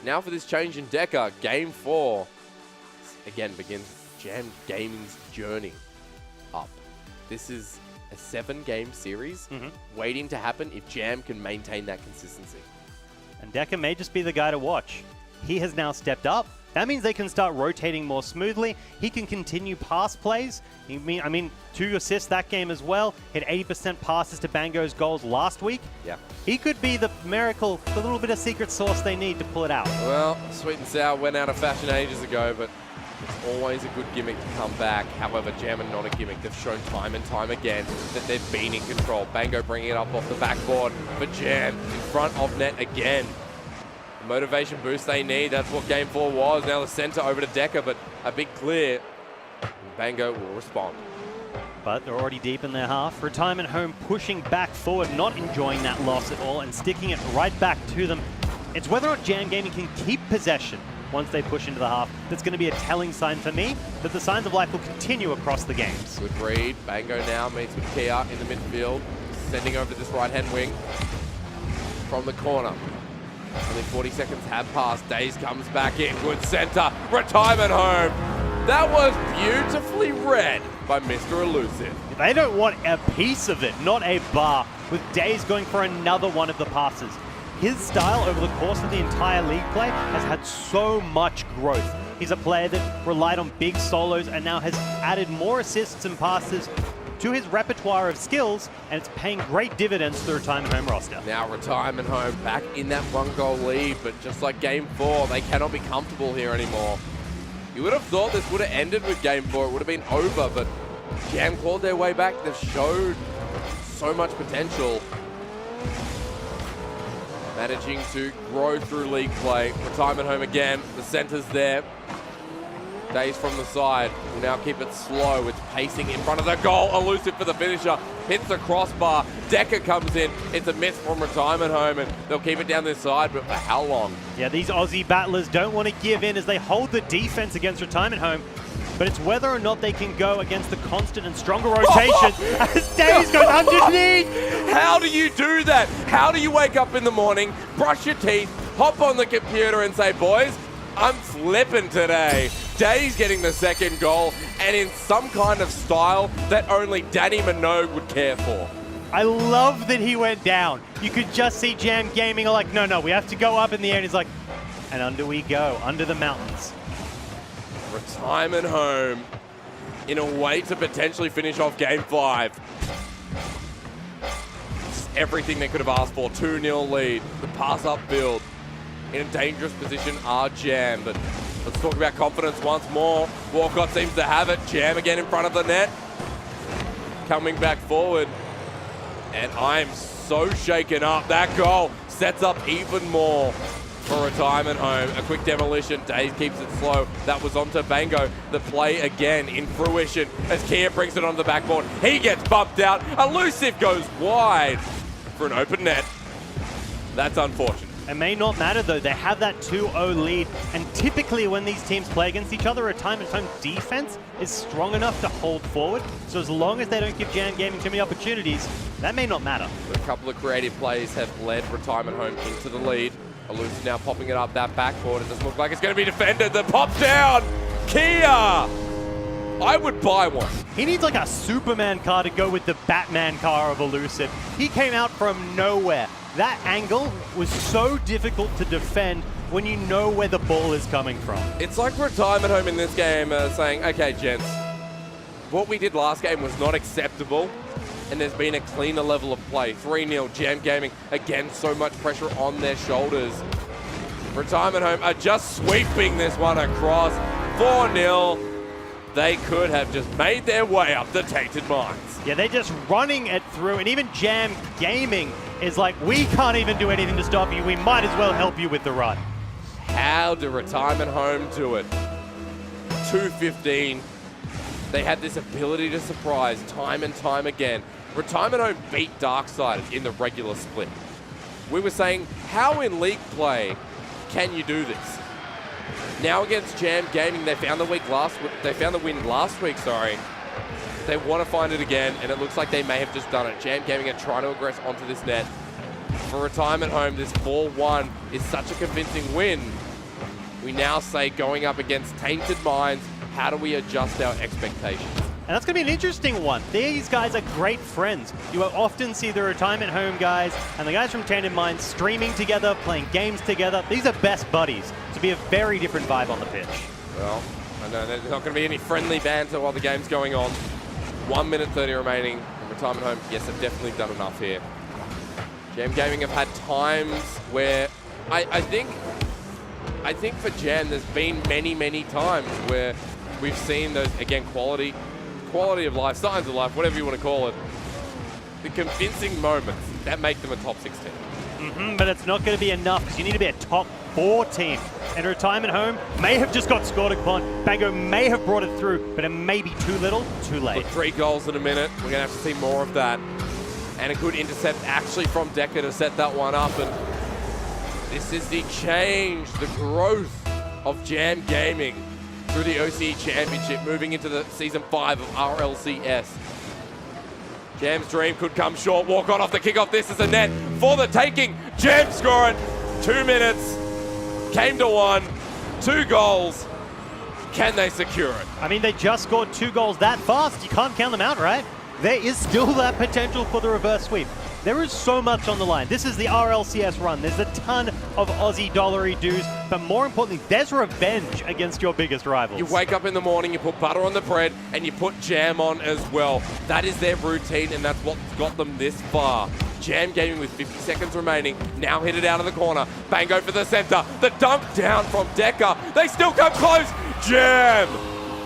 Now for this change in Decker, game 4, again begins Jam Gaming's journey up. This is a 7-game series waiting to happen if Jam can maintain that consistency. And Decker may just be the guy to watch. He has now stepped up, That means they can start rotating more smoothly. He can continue pass plays. I mean, 2 assists that game as well. Hit 80% passes to Bango's goals last week. Yeah. He could be the miracle, the little bit of secret sauce they need to pull it out. Well, Sweet and Sour went out of fashion ages ago, but it's always a good gimmick to come back. However, Jam are not a gimmick. They've shown time and time again that they've been in control. Bango bringing it up off the backboard for Jam in front of net again. The motivation boost they need, that's what Game 4 was. Now the center over to Decker, but a big clear. Bango will respond. But they're already deep in their half. Retirement Home pushing back forward, not enjoying that loss at all, and sticking it right back to them. It's whether or not Jam Gaming can keep possession once they push into the half. That's going to be a telling sign for me that the signs of life will continue across the games. Good read. Bango now meets with Kia in the midfield, sending over to this right-hand wing from the corner. Only 40 seconds have passed. Days comes back in. Good center. Retirement Home. That was beautifully read by Mr. Elusive. They don't want a piece of it, not a bar, with Days going for another one of the passes. His style over the course of the entire league play has had so much growth. He's a player that relied on big solos and now has added more assists and passes to his repertoire of skills, and it's paying great dividends to the Retirement Home roster. Now Retirement Home back in that 1-goal lead, but just like Game 4, they cannot be comfortable here anymore. You would have thought this would have ended with Game 4. It would have been over, but Jam clawed their way back. They've showed so much potential. Managing to grow through league play. Retirement Home again. The center's there. Days from the side will now keep it slow. It's pacing in front of the goal. Elusive for the finisher. Hits the crossbar. Decker comes in. It's a miss from Retirement Home, and they'll keep it down this side, but for how long? Yeah, these Aussie battlers don't want to give in as they hold the defense against Retirement Home. But it's whether or not they can go against the constant and stronger rotation as Days goes underneath. How do you do that? How do you wake up in the morning, brush your teeth, hop on the computer and say, boys, I'm flipping today. Days getting the second goal, and in some kind of style that only Danny Minogue would care for. I love that he went down. You could just see Jam Gaming are like, no, we have to go up in the air. And he's like, and under we go, under the mountains. Retirement Home in a way to potentially finish off Game 5. It's everything they could have asked for. 2-0 lead. The pass upfield. In a dangerous position are Jam, but let's talk about confidence once more. Walcott seems to have it. Jam again in front of the net. Coming back forward. And I'm so shaken up. That goal sets up even more for Retirement Home. A quick demolition. Days keeps it slow. That was onto Bango. The play again in fruition as Kia brings it onto the backboard. He gets bumped out. Elusive goes wide for an open net. That's unfortunate. It may not matter though, they have that 2-0 lead, and typically when these teams play against each other, Retirement Home defense is strong enough to hold forward, so as long as they don't give Jam Gaming too many opportunities, that may not matter. A couple of creative plays have led Retirement Home into the lead. Elusive now popping it up that backboard. It doesn't look like it's going to be defended. The pop down! Kia! I would buy one. He needs like a Superman car to go with the Batman car of Elusive. He came out from nowhere. That angle was so difficult to defend when you know where the ball is coming from. It's like Retirement Home in this game saying, okay, gents, what we did last game was not acceptable, and there's been a cleaner level of play. 3-0, Jam Gaming, again, so much pressure on their shoulders. Retirement Home are just sweeping this one across. 4-0. They could have just made their way up the Tainted Mines. Yeah, they're just running it through, and even Jam Gaming is like, we can't even do anything to stop you. We might as well help you with the run. How do Retirement Home do it? 2-15. They had this ability to surprise time and time again. Retirement Home beat Darksiders in the regular split. We were saying, how in league play can you do this? Now against Jam Gaming, they found the win last week, sorry. They want to find it again, and it looks like they may have just done it. Jam Gaming are trying to aggress onto this net. For Retirement Home, this 4-1 is such a convincing win. We now say, going up against Tainted Minds, how do we adjust our expectations? And that's going to be an interesting one. These guys are great friends. You will often see the retirement home guys and the guys from Tandem Mind streaming together, playing games together. These are best buddies. To be a very different vibe on the pitch. Well, I know there's not going to be any friendly banter while the game's going on. 1 minute 30 remaining. And retirement home, yes, they've definitely done enough here. Jam Gaming have had times where I think for Jam, there's been many times where we've seen those, again, quality of life, signs of life, whatever you want to call it, the convincing moments that make them a top 6 team. But it's not going to be enough because you need to be a top 4 team. And retirement home may have just got scored upon. Bango may have brought it through, but it may be too little, too late. Look, 3 goals in a minute. We're going to have to see more of that. And a good intercept actually from Decker to set that one up. And this is the change, the growth of Jam Gaming through the OCE Championship, moving into the Season 5 of RLCS. Jam's dream could come short. Walk on off the kickoff. This is a net for the taking. Jam scoring. 2 minutes. Came to 1. 2 goals. Can they secure it? I mean, they just scored 2 goals that fast. You can't count them out, right? There is still that potential for the reverse sweep. There is so much on the line. This is the RLCS run. There's a ton of Aussie dollary dues, but more importantly, there's revenge against your biggest rivals. You wake up in the morning, you put butter on the bread, and you put jam on as well. That is their routine, and that's what's got them this far. Jam Gaming with 50 seconds remaining, now hit it out of the corner. Bango for the center. The dunk down from Decker. They still come close. Jam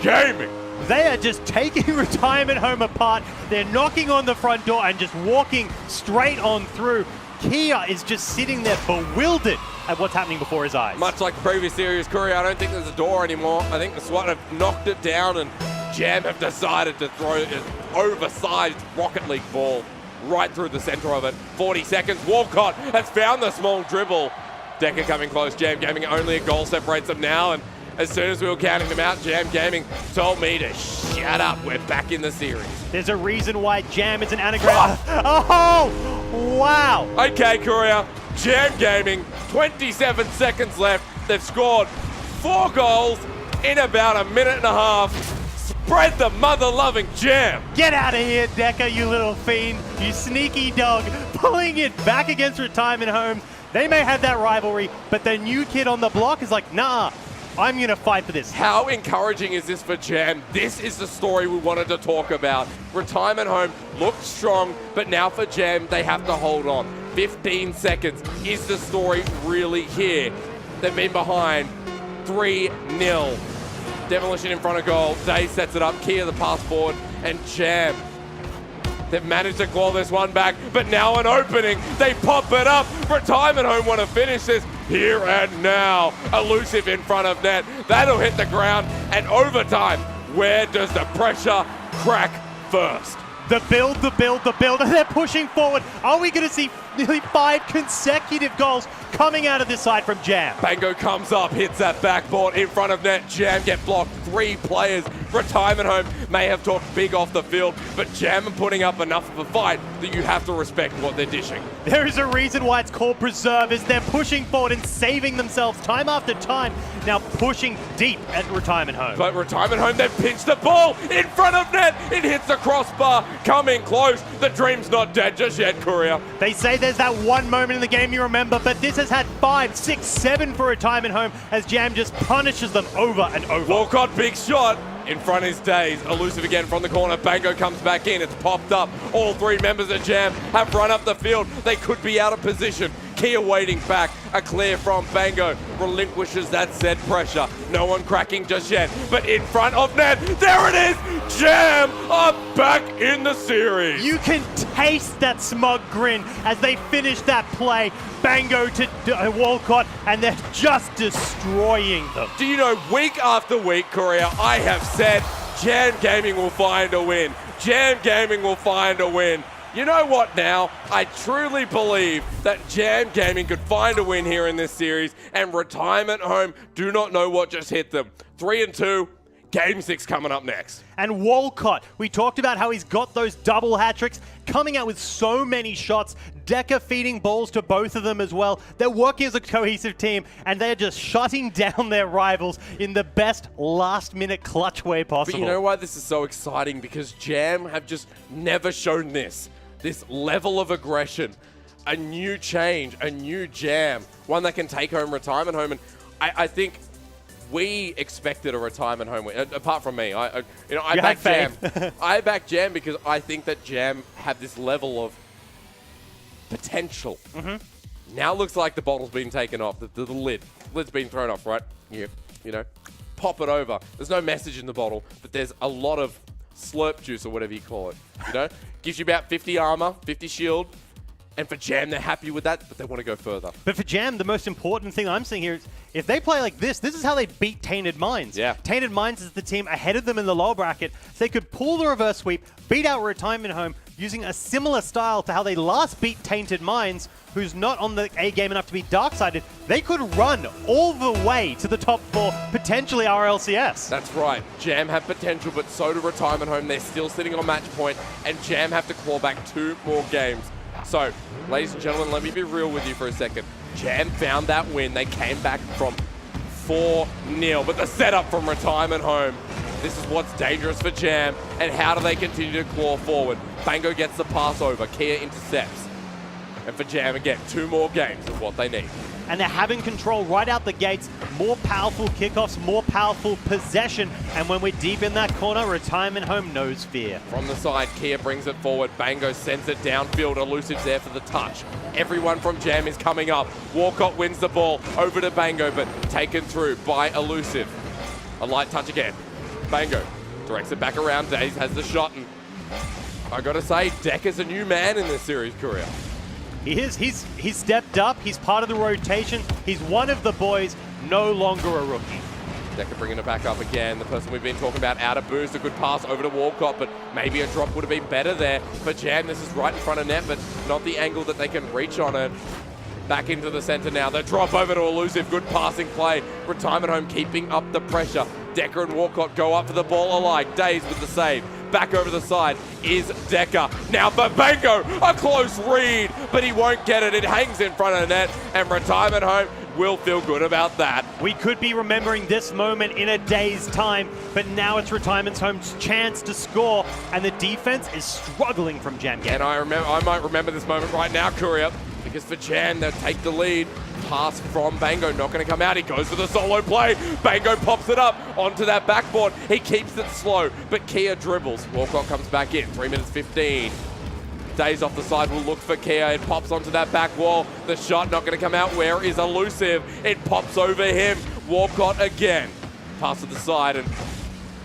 Gaming. They are just taking retirement home apart. They're knocking on the front door and just walking straight on through. Kia is just sitting there bewildered at what's happening before his eyes. Much like the previous series, Courier, I don't think there's a door anymore. I think the SWAT have knocked it down and Jam have decided to throw an oversized Rocket League ball right through the center of it. 40 seconds. Walcott has found the small dribble. Decker coming close. Jam Gaming, only a goal separates them now. And as soon as we were counting them out, Jam Gaming told me to shut up. We're back in the series. There's a reason why Jam is an anagram. Oh, wow. Okay, Courier. Jam Gaming, 27 seconds left. They've scored 4 goals in about a minute and a half. Spread the mother-loving Jam. Get out of here, Decker, you little fiend. You sneaky dog. Pulling it back against retirement home. They may have that rivalry, but the new kid on the block is like, nah. I'm going to fight for this. How encouraging is this for Jam? This is the story we wanted to talk about. Retirement home looked strong, but now for Jam, they have to hold on. 15 seconds. Is the story really here? They've been behind 3-0. Demolition in front of goal. Day sets it up. Kia the pass forward. And Jam, they've managed to claw this one back, but now an opening. They pop it up. Retirement home want to finish this here and now. Elusive in front of net. That'll hit the ground. And overtime. Where does the pressure crack first? The build, and they're pushing forward. Are we going to see nearly 5 consecutive goals coming out of this side from Jam? Bango comes up, hits that backboard in front of net. Jam get blocked. 3 players. Retirement home may have talked big off the field, but Jam are putting up enough of a fight that you have to respect what they're dishing. There is a reason why it's called Preserve, is they're pushing forward and saving themselves time after time, now pushing deep at retirement home. But retirement home, they've pinched the ball in front of net. It hits the crossbar, coming close. The dream's not dead just yet, Courier. They say there's that one moment in the game you remember, but this has had 5, 6, 7 for retirement home as Jam just punishes them over and over. Walcott, big shot. In front is Days. Elusive again from the corner. Bango comes back in. It's popped up. All 3 members of Jam have run up the field. They could be out of position. Kia waiting back. A clear from Bango. Relinquishes that said pressure. No one cracking just yet. But in front of net, there it is! Jam are back in the series. You can taste that smug grin as they finish that play. Bango to Walcott, and they're just destroying them. Do you know, week after week, Courier, I have said Jam Gaming will find a win. Jam Gaming will find a win. You know what now? I truly believe that Jam Gaming could find a win here in this series, and retirement home do not know what just hit them. 3-2. Game 6 coming up next. And Walcott, we talked about how he's got those double hat tricks, coming out with so many shots, Decker feeding balls to both of them as well. They're working as a cohesive team, and they're just shutting down their rivals in the best last-minute clutch way possible. But you know why this is so exciting? Because Jam have just never shown this level of aggression, a new change, a new Jam, one that can take home retirement home. And I think we expected a retirement home win, apart from me. I back Jam. I back Jam because I think that Jam have this level of potential. Now it looks like the bottle's been taken off, the lid's been thrown off, right? You know, pop it over. There's no message in the bottle, but there's a lot of slurp juice or whatever you call it. You know, gives you about 50 armor, 50 shield. And for Jam, they're happy with that, but they want to go further. But for Jam, the most important thing I'm seeing here is if they play like this is how they beat Tainted Minds. Yeah. Tainted Minds is the team ahead of them in the lower bracket, so they could pull the reverse sweep, beat out Retirement Home, using a similar style to how they last beat Tainted Minds, who's not on the A game enough to be dark-sided. They could run all the way to the top 4, potentially our LCS. That's right. Jam have potential, but so do Retirement Home. They're still sitting on match point, and Jam have to claw back 2 more games. So, ladies and gentlemen, let me be real with you for a second. Jam found that win. They came back from 4-0, but the setup from Retirement Home. This is what's dangerous for Jam, and how do they continue to claw forward? Bango gets the pass over, Kia intercepts. And for Jam, again, 2 more games is what they need. And they're having control right out the gates, more powerful kickoffs, more powerful possession, and when we're deep in that corner, Retirement Home knows fear. From the side, Kia brings it forward, Bango sends it downfield, Elusive's there for the touch. Everyone from Jam is coming up. Walcott wins the ball over to Bango, but taken through by Elusive. A light touch again. Bango directs it back around, Daze has the shot, and I gotta say, Decker's a new man in this series career. He is. He's stepped up. He's part of the rotation. He's one of the boys, no longer a rookie. Decker bringing it back up again. The person we've been talking about out of boost. A good pass over to Walcott, but maybe a drop would have been better there for Jam. This is right in front of net, but not the angle that they can reach on it. Back into the center now. The drop over to Elusive. Good passing play. Retirement Home keeping up the pressure. Decker and Walcott go up for the ball alike. Daze with the save. Back over the side is Decker. Now for Bango, a close read, but he won't get it. It hangs in front of the net, and Retirement Home will feel good about that. We could be remembering this moment in a day's time, but now it's Retirement Home's chance to score, and the defense is struggling from Jam Game. And I might remember this moment right now, Courier, because for Jam, they'll take the lead. Pass from Bango, not going to come out. He goes for the solo play. Bango pops it up onto that backboard. He keeps it slow, but Kia dribbles. Walcott comes back in, 3 minutes 15. Daze off the side will look for Kia. It pops onto that back wall. The shot not going to come out. Where is Elusive? It pops over him. Walcott again. Pass to the side, and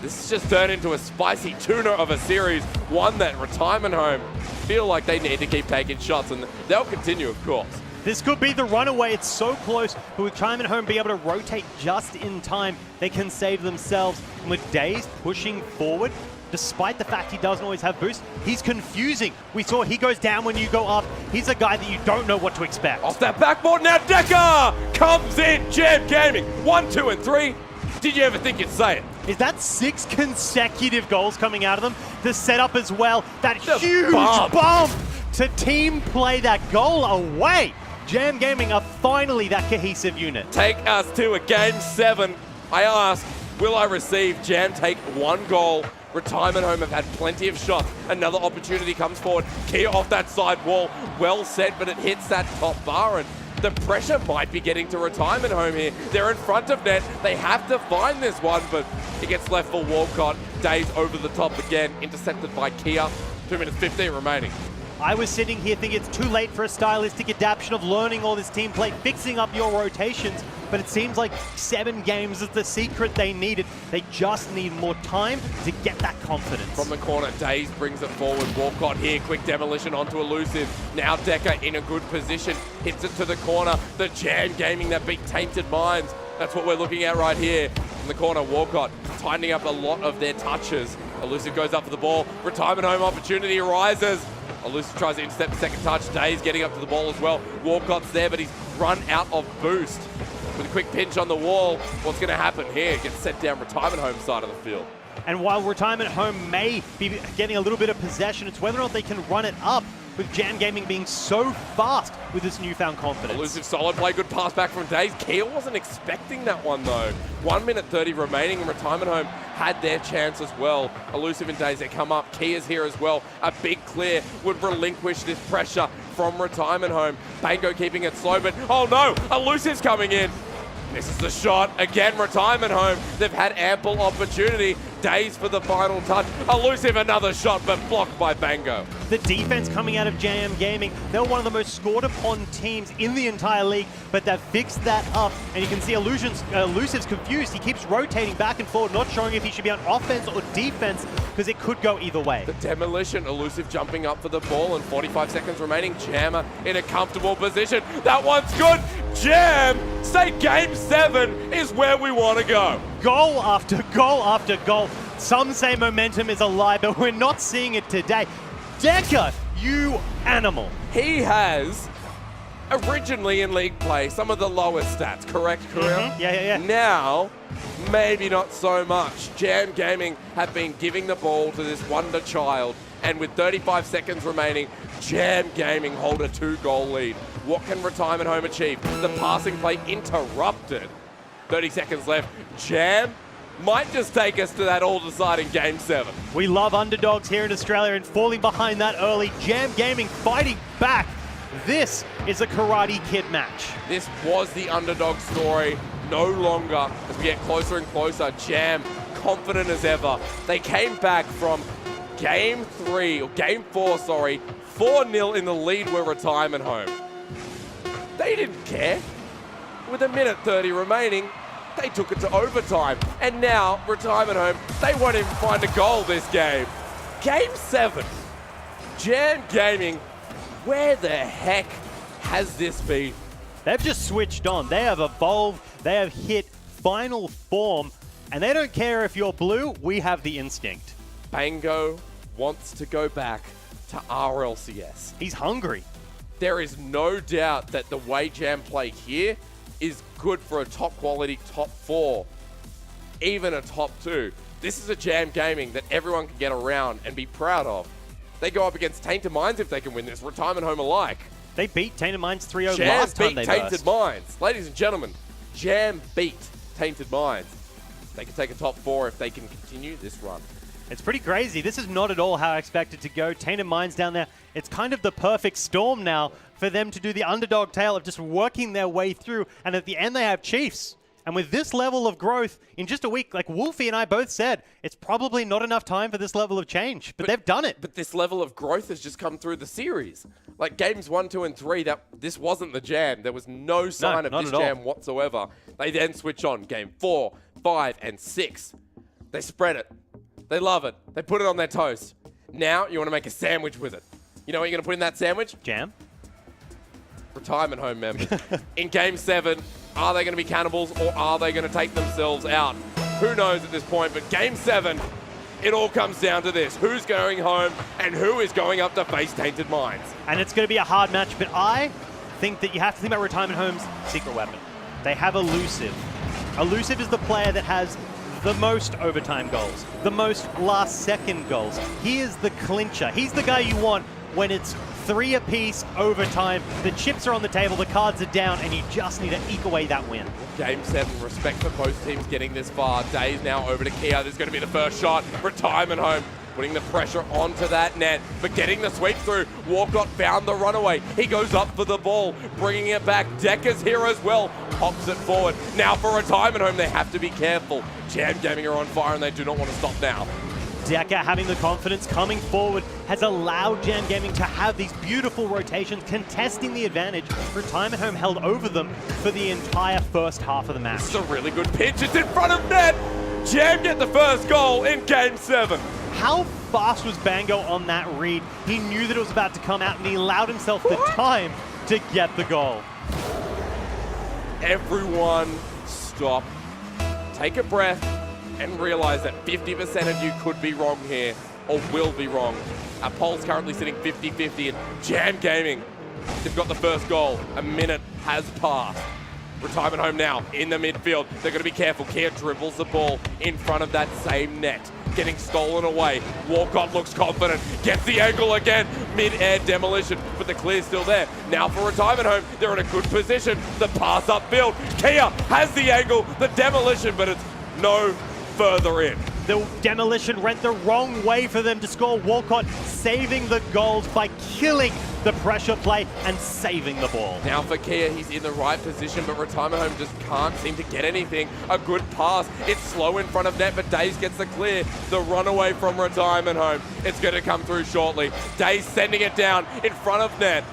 this has just turned into a spicy tuna of a series. One that Retirement Home feel like they need to keep taking shots, and they'll continue, of course. This could be the runaway. It's so close, but with Retirement Home be able to rotate just in time, they can save themselves. And with Daze pushing forward, despite the fact he doesn't always have boost, he's confusing. We saw he goes down when you go up. He's a guy that you don't know what to expect. Off that backboard now, Decker comes in. Jam Gaming, 1, 2, and 3. Did you ever think you'd say it? Is that 6 consecutive goals coming out of them? The setup as well, that The huge bump to team play that goal away. Jam Gaming are finally that cohesive unit. Take us to a game 7. I ask, will I receive? Jam take 1 goal. Retirement Home have had plenty of shots. Another opportunity comes forward. Kia off that side wall. Well set, but it hits that top bar, and the pressure might be getting to Retirement Home here. They're in front of net. They have to find this one, but it gets left for Walcott. Daze over the top again, intercepted by Kia. 2 minutes 15 remaining. I was sitting here thinking it's too late for a stylistic adaptation of learning all this team play, fixing up your rotations, but it seems like 7 games is the secret they needed. They just need more time to get that confidence. From the corner, Daze brings it forward. Walcott here, quick demolition onto Elusive. Now Decker in a good position, hits it to the corner. The Jam Gaming that beat Tainted Minds. That's what we're looking at right here. In the corner, Walcott tightening up a lot of their touches. Elusive goes up for the ball. Retirement Home opportunity arises. Elusive tries to intercept the second touch. Daze getting up to the ball as well. Walcott's there, but he's run out of boost. With a quick pinch on the wall, what's going to happen here? Gets set down Retirement Home side of the field. And while Retirement Home may be getting a little bit of possession, it's whether or not they can run it up with Jam Gaming being so fast with this newfound confidence. Elusive solid play, good pass back from Daze. Kia wasn't expecting that one though. 1 minute 30 remaining, and Retirement Home had their chance as well. Elusive and Daze, they come up. Kia's here as well. A big clear would relinquish this pressure from Retirement Home. Bango keeping it slow, but oh no, Elusive's coming in. This is the shot. Again, Retirement Home. They've had ample opportunity. Daze for the final touch. Elusive, another shot, but blocked by Bango. The defense coming out of JM Gaming, they're one of the most scored upon teams in the entire league, but they've fixed that up. And you can see Elusive's confused. He keeps rotating back and forward, not showing if he should be on offense or defense, because it could go either way. The demolition, Elusive jumping up for the ball, and 45 seconds remaining. Jammer in a comfortable position. That one's good. Jam, say game 7 is where we want to go. Goal after goal after goal. Some say momentum is a lie, but we're not seeing it today. Decker, you animal. He has, originally in league play, some of the lowest stats, correct, Korea? Yeah. Now, maybe not so much. Jam Gaming have been giving the ball to this wonder child, and with 35 seconds remaining, Jam Gaming hold a 2-goal lead. What can Retirement Home achieve? The passing play interrupted. 30 seconds left. Jam might just take us to that all-deciding Game 7. We love underdogs here in Australia, and falling behind that early. Jam Gaming fighting back. This is a Karate Kid match. This was the underdog story. No longer, as we get closer and closer, Jam confident as ever. They came back from Game 4, 4-0 in the lead with Retirement Home. They didn't care. With 1:30 remaining, they took it to overtime. And now, Retirement Home, they won't even find a goal this game. Game 7. Jam Gaming, where the heck has this been? They've just switched on. They have evolved. They have hit final form. And they don't care if you're blue. We have the instinct. Bango wants to go back to RLCS. He's hungry. There is no doubt that the way Jam play here is good for a top quality top 4, even a top 2. This is a Jam Gaming that everyone can get around and be proud of. They go up against Tainted Minds if they can win this, Retirement Home alike. They beat Tainted Minds 3-0 Jam last time beat they Tainted burst. Minds. Ladies and gentlemen, Jam beat Tainted Minds. They can take a top 4 if they can continue this run. It's pretty crazy. This is not at all how I expected to go. Tainted Minds down there. It's kind of the perfect storm now for them to do the underdog tale of just working their way through. And at the end, they have Chiefs. And with this level of growth in just a week, like Wolfie and I both said, it's probably not enough time for this level of change. But they've done it. But this level of growth has just come through the series. Like games 1, 2, and 3, this wasn't the Jam. There was no sign of this Jam whatsoever. They then switch on game 4, 5, and 6. They spread it. They love it. They put it on their toast. Now you want to make a sandwich with it. You know what you're going to put in that sandwich? Jam? Retirement Home members. In Game 7, are they going to be cannibals or are they going to take themselves out? Who knows at this point, but Game 7, it all comes down to this. Who's going home and who is going up to face Tainted Minds? And it's going to be a hard match, but I think that you have to think about Retirement Home's secret weapon. They have Elusive. Elusive is the player that has the most overtime goals, the most last-second goals. He is the clincher. He's the guy you want when it's 3 apiece, overtime, the chips are on the table, the cards are down, and you just need to eke away that win. Game 7, respect for both teams getting this far. Daze now over to Kia. This is going to be the first shot. Retirement Home putting the pressure onto that net, but getting the sweep through. Walcott found the runaway. He goes up for the ball, bringing it back. Decker's here as well. Pops it forward. Now for Retirement Home, they have to be careful. Jam Gaming are on fire, and they do not want to stop now. Decker having the confidence coming forward has allowed Jam Gaming to have these beautiful rotations, contesting the advantage. Retirement Home held over them for the entire first half of the match. It's a really good pitch. It's in front of net. Jam get the first goal in Game 7. How fast was Bango on that read? He knew that it was about to come out, and he allowed himself the time to get the goal. Everyone stop, take a breath, and realize that 50% of you could be wrong here, or will be wrong. Our poll's currently sitting 50-50, and Jam Gaming, they've got the first goal. A minute has passed. Retirement Home now in the midfield. They're going to be careful. Kia dribbles the ball in front of that same net. Getting stolen away. Walcott looks confident. Gets the angle again. Mid-air demolition, but the clear's still there. Now for Retirement Home. They're in a good position. The pass upfield. Kia has the angle, the demolition, but it's no further in. The demolition went the wrong way for them to score. Walcott saving the goals by killing the pressure play and saving the ball. Now for Kia, he's in the right position, but Retirement Home just can't seem to get anything. A good pass. It's slow in front of net, but Days gets the clear. The runaway from Retirement Home. It's going to come through shortly. Days sending it down in front of net.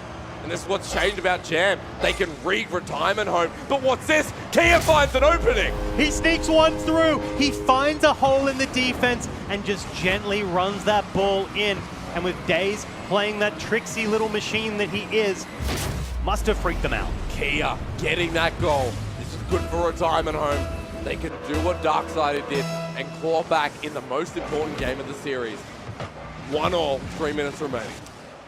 And this is what's changed about Jam. They can read Retirement Home. But what's this? Kia finds an opening. He sneaks one through. He finds a hole in the defense and just gently runs that ball in. And with Days playing that tricksy little machine that he is, must have freaked them out. Kia getting that goal. This is good for Retirement Home. They can do what Darksider did and claw back in the most important game of the series. 1-1, 3 minutes remaining.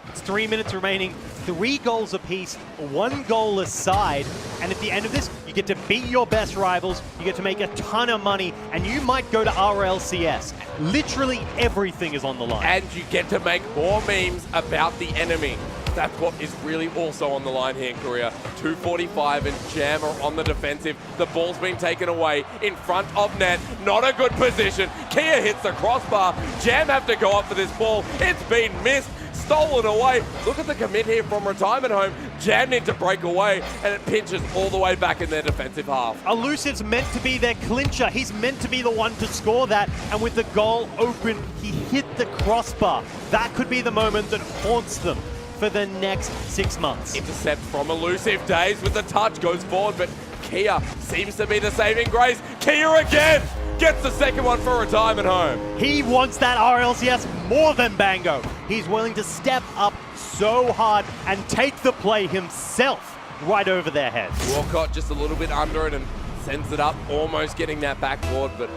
It's 3 minutes remaining, 3 goals apiece, 1 goal aside, and at the end of this, you get to beat your best rivals, you get to make a ton of money, and you might go to RLCS. Literally everything is on the line. And you get to make more memes about the enemy. That's what is really also on the line here in Korea. 2:45 and Jam are on the defensive. The ball's been taken away in front of net. Not a good position. Kia hits the crossbar. Jam have to go up for this ball. It's been missed. Stolen away. Look at the commit here from Retirement Home. Jam need to break away, and it pinches all the way back in their defensive half. Elusive's meant to be their clincher. He's meant to be the one to score that, and with the goal open, he hit the crossbar. That could be the moment that haunts them for the next 6 months. Intercept from Elusive. Days with the touch, goes forward, but Kia seems to be the saving grace. Kia again gets the second one for Retirement Home. He wants that RLCS more than Bango. He's willing to step up so hard and take the play himself right over their heads. Walcott just a little bit under it and sends it up, almost getting that backboard, but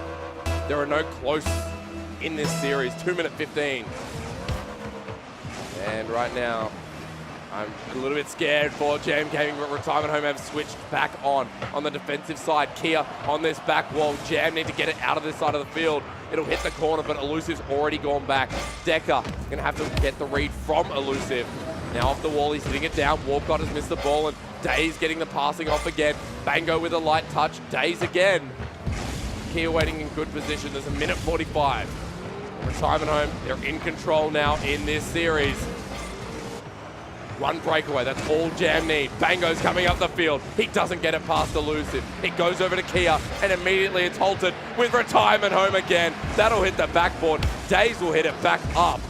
there are no close in this series. 2:15. And right now, I'm a little bit scared for Jam Gaming, but Retirement Home have switched back on the defensive side. Kia on this back wall. Jam need to get it out of this side of the field. It'll hit the corner, but Elusive's already gone back. Decker going to have to get the read from Elusive. Now off the wall, he's hitting it down. Walcott has missed the ball, and Days getting the passing off again. Bango with a light touch. Days again. Kia waiting in good position. There's 1:45. Retirement Home, they're in control now in this series. One breakaway, that's all Jam need. Bango's coming up the field. He doesn't get it past Elusive. It goes over to Kia, and immediately it's halted with Retirement Home again. That'll hit the backboard. Days will hit it back up.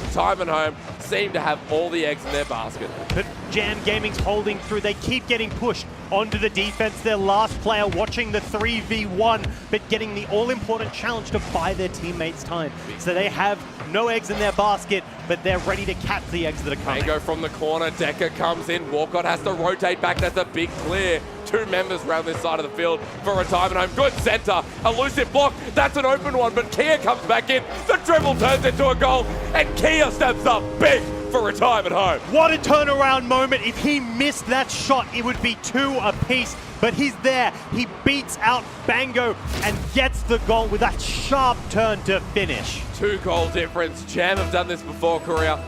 Retirement Home seem to have all the eggs in their basket. But Jam Gaming's holding through. They keep getting pushed onto the defense. Their last player watching the 3v1, but getting the all-important challenge to buy their teammates time. So they have no eggs in their basket, but they're ready to catch the eggs that are coming. Bango from the corner. Decker comes in. Walcott has to rotate back. That's a big clear. 2 members around this side of the field for Retirement Home. Good center. Elusive block. That's an open one, but Kia comes back in. The dribble turns into a goal, and Kia steps up big for Retirement Home. What a turnaround moment. If he missed that shot, it would be 2 apiece. But he's there. He beats out Bango and gets the goal with that sharp turn to finish. 2 goal difference. Jam have done this before, Korea.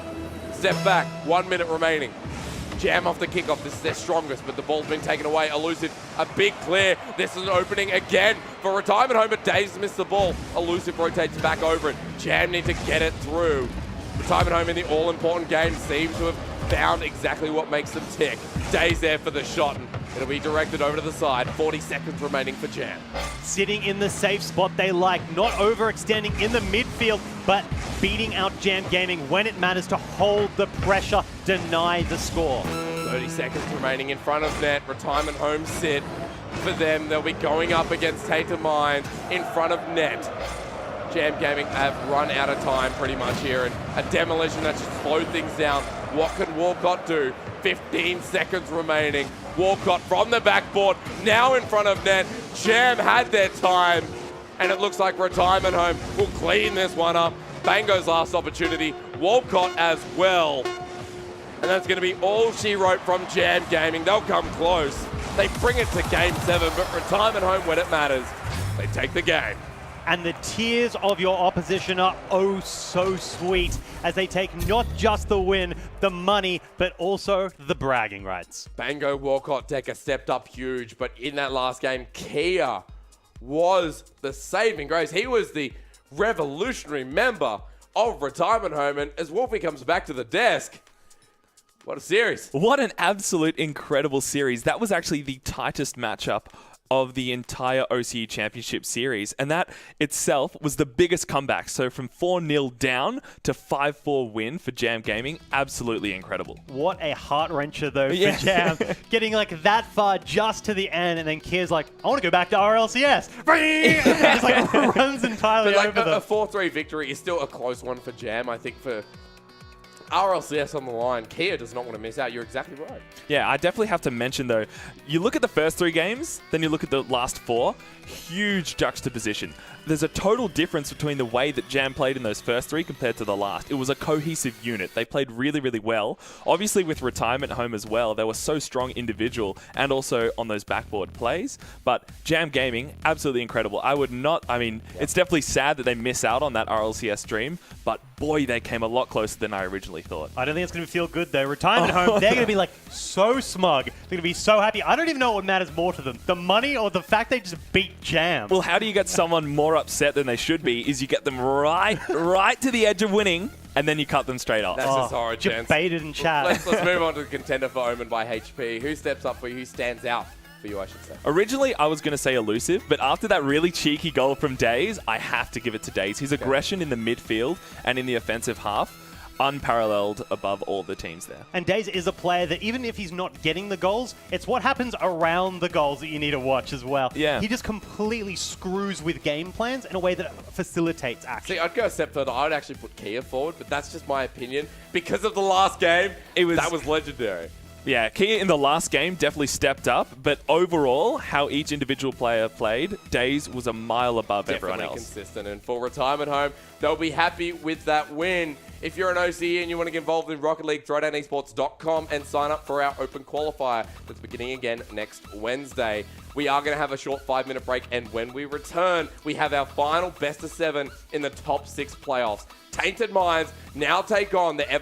Step back. 1 minute remaining. Jam off the kickoff. This is their strongest, but the ball's been taken away. Elusive, a big clear. This is an opening again for Retirement Home, but Days missed the ball. Elusive rotates back over it. Jam need to get it through. Retirement Home in the all-important game seem to have found exactly what makes them tick. Days there for the shot, and it'll be directed over to the side. 40 seconds remaining for Jam. Sitting in the safe spot they like, not overextending in the midfield, but beating out Jam Gaming when it matters to hold the pressure, deny the score. 30 seconds remaining in front of net. Retirement Home sit. For them, they'll be going up against Tater Mine in front of net. Jam Gaming have run out of time pretty much here, and a demolition that's just slowed things down. What can Walcott do? 15 seconds remaining. Walcott from the backboard, now in front of net. Jam had their time, and it looks like Retirement Home will clean this one up. Bango's last opportunity, Walcott as well. And that's going to be all she wrote from Jam Gaming. They'll come close. They bring it to Game 7, but retirement home when it matters. They take the game. And the tears of your opposition are oh so sweet as they take not just the win, the money, but also the bragging rights. Bango, Walcott, Decker stepped up huge, but in that last game, Kia was the saving grace. He was the revolutionary member of retirement home, and as Wolfie comes back to the desk, what a series. What an absolute incredible series. That was actually the tightest matchup of the entire OCE Championship series, and that itself was the biggest comeback. So from 4-0 down to 5-4 win for Jam Gaming, absolutely incredible. What a heart-wrencher, though, for Jam. Getting like that far just to the end, and then Kia's like, I want to go back to RLCS. Just like runs entirely But like over them. a 4-3 victory is still a close one for Jam. I think for RLCS on the line, Kia does not want to miss out. You're exactly right. Yeah, I definitely have to mention, though, you look at the first 3 games, then you look at the last 4, huge juxtaposition. There's a total difference between the way that Jam played in those first 3 compared to the last. It was a cohesive unit. They played really, really well. Obviously, with retirement home as well, they were so strong individual and also on those backboard plays. But Jam Gaming, absolutely incredible. It's definitely sad that they miss out on that RLCS dream, but boy, they came a lot closer than I originally thought. I don't think it's going to feel good, though. Retirement home, they're going to be like so smug. They're going to be so happy. I don't even know what matters more to them, the money or the fact they just beat Jam. Well, how do you get someone more upset than they should be is you get them right to the edge of winning, and then you cut them straight off. That's just horror chance. Debated in chat. Let's move on to the contender for Omen by HP. Who steps up for you? Who stands out for you, I should say? Originally, I was going to say Elusive, but after that really cheeky goal from Daze, I have to give it to Daze. His aggression in the midfield and in the offensive half, unparalleled above all the teams there. And Daze is a player that even if he's not getting the goals, it's what happens around the goals that you need to watch as well. Yeah. He just completely screws with game plans in a way that facilitates action. See, I'd go a step further. I'd actually put Kia forward, but that's just my opinion. Because of the last game, that was legendary. Yeah, Kia in the last game definitely stepped up, but overall, how each individual player played, Daze was a mile above everyone else. Consistent, and for retirement home, they'll be happy with that win. If you're an OCE and you want to get involved in Rocket League, throwdownesports.com and sign up for our open qualifier that's beginning again next Wednesday. We are going to have a short 5-minute break, and when we return, we have our final best of 7 in the top 6 playoffs. Tainted Minds now take on the ever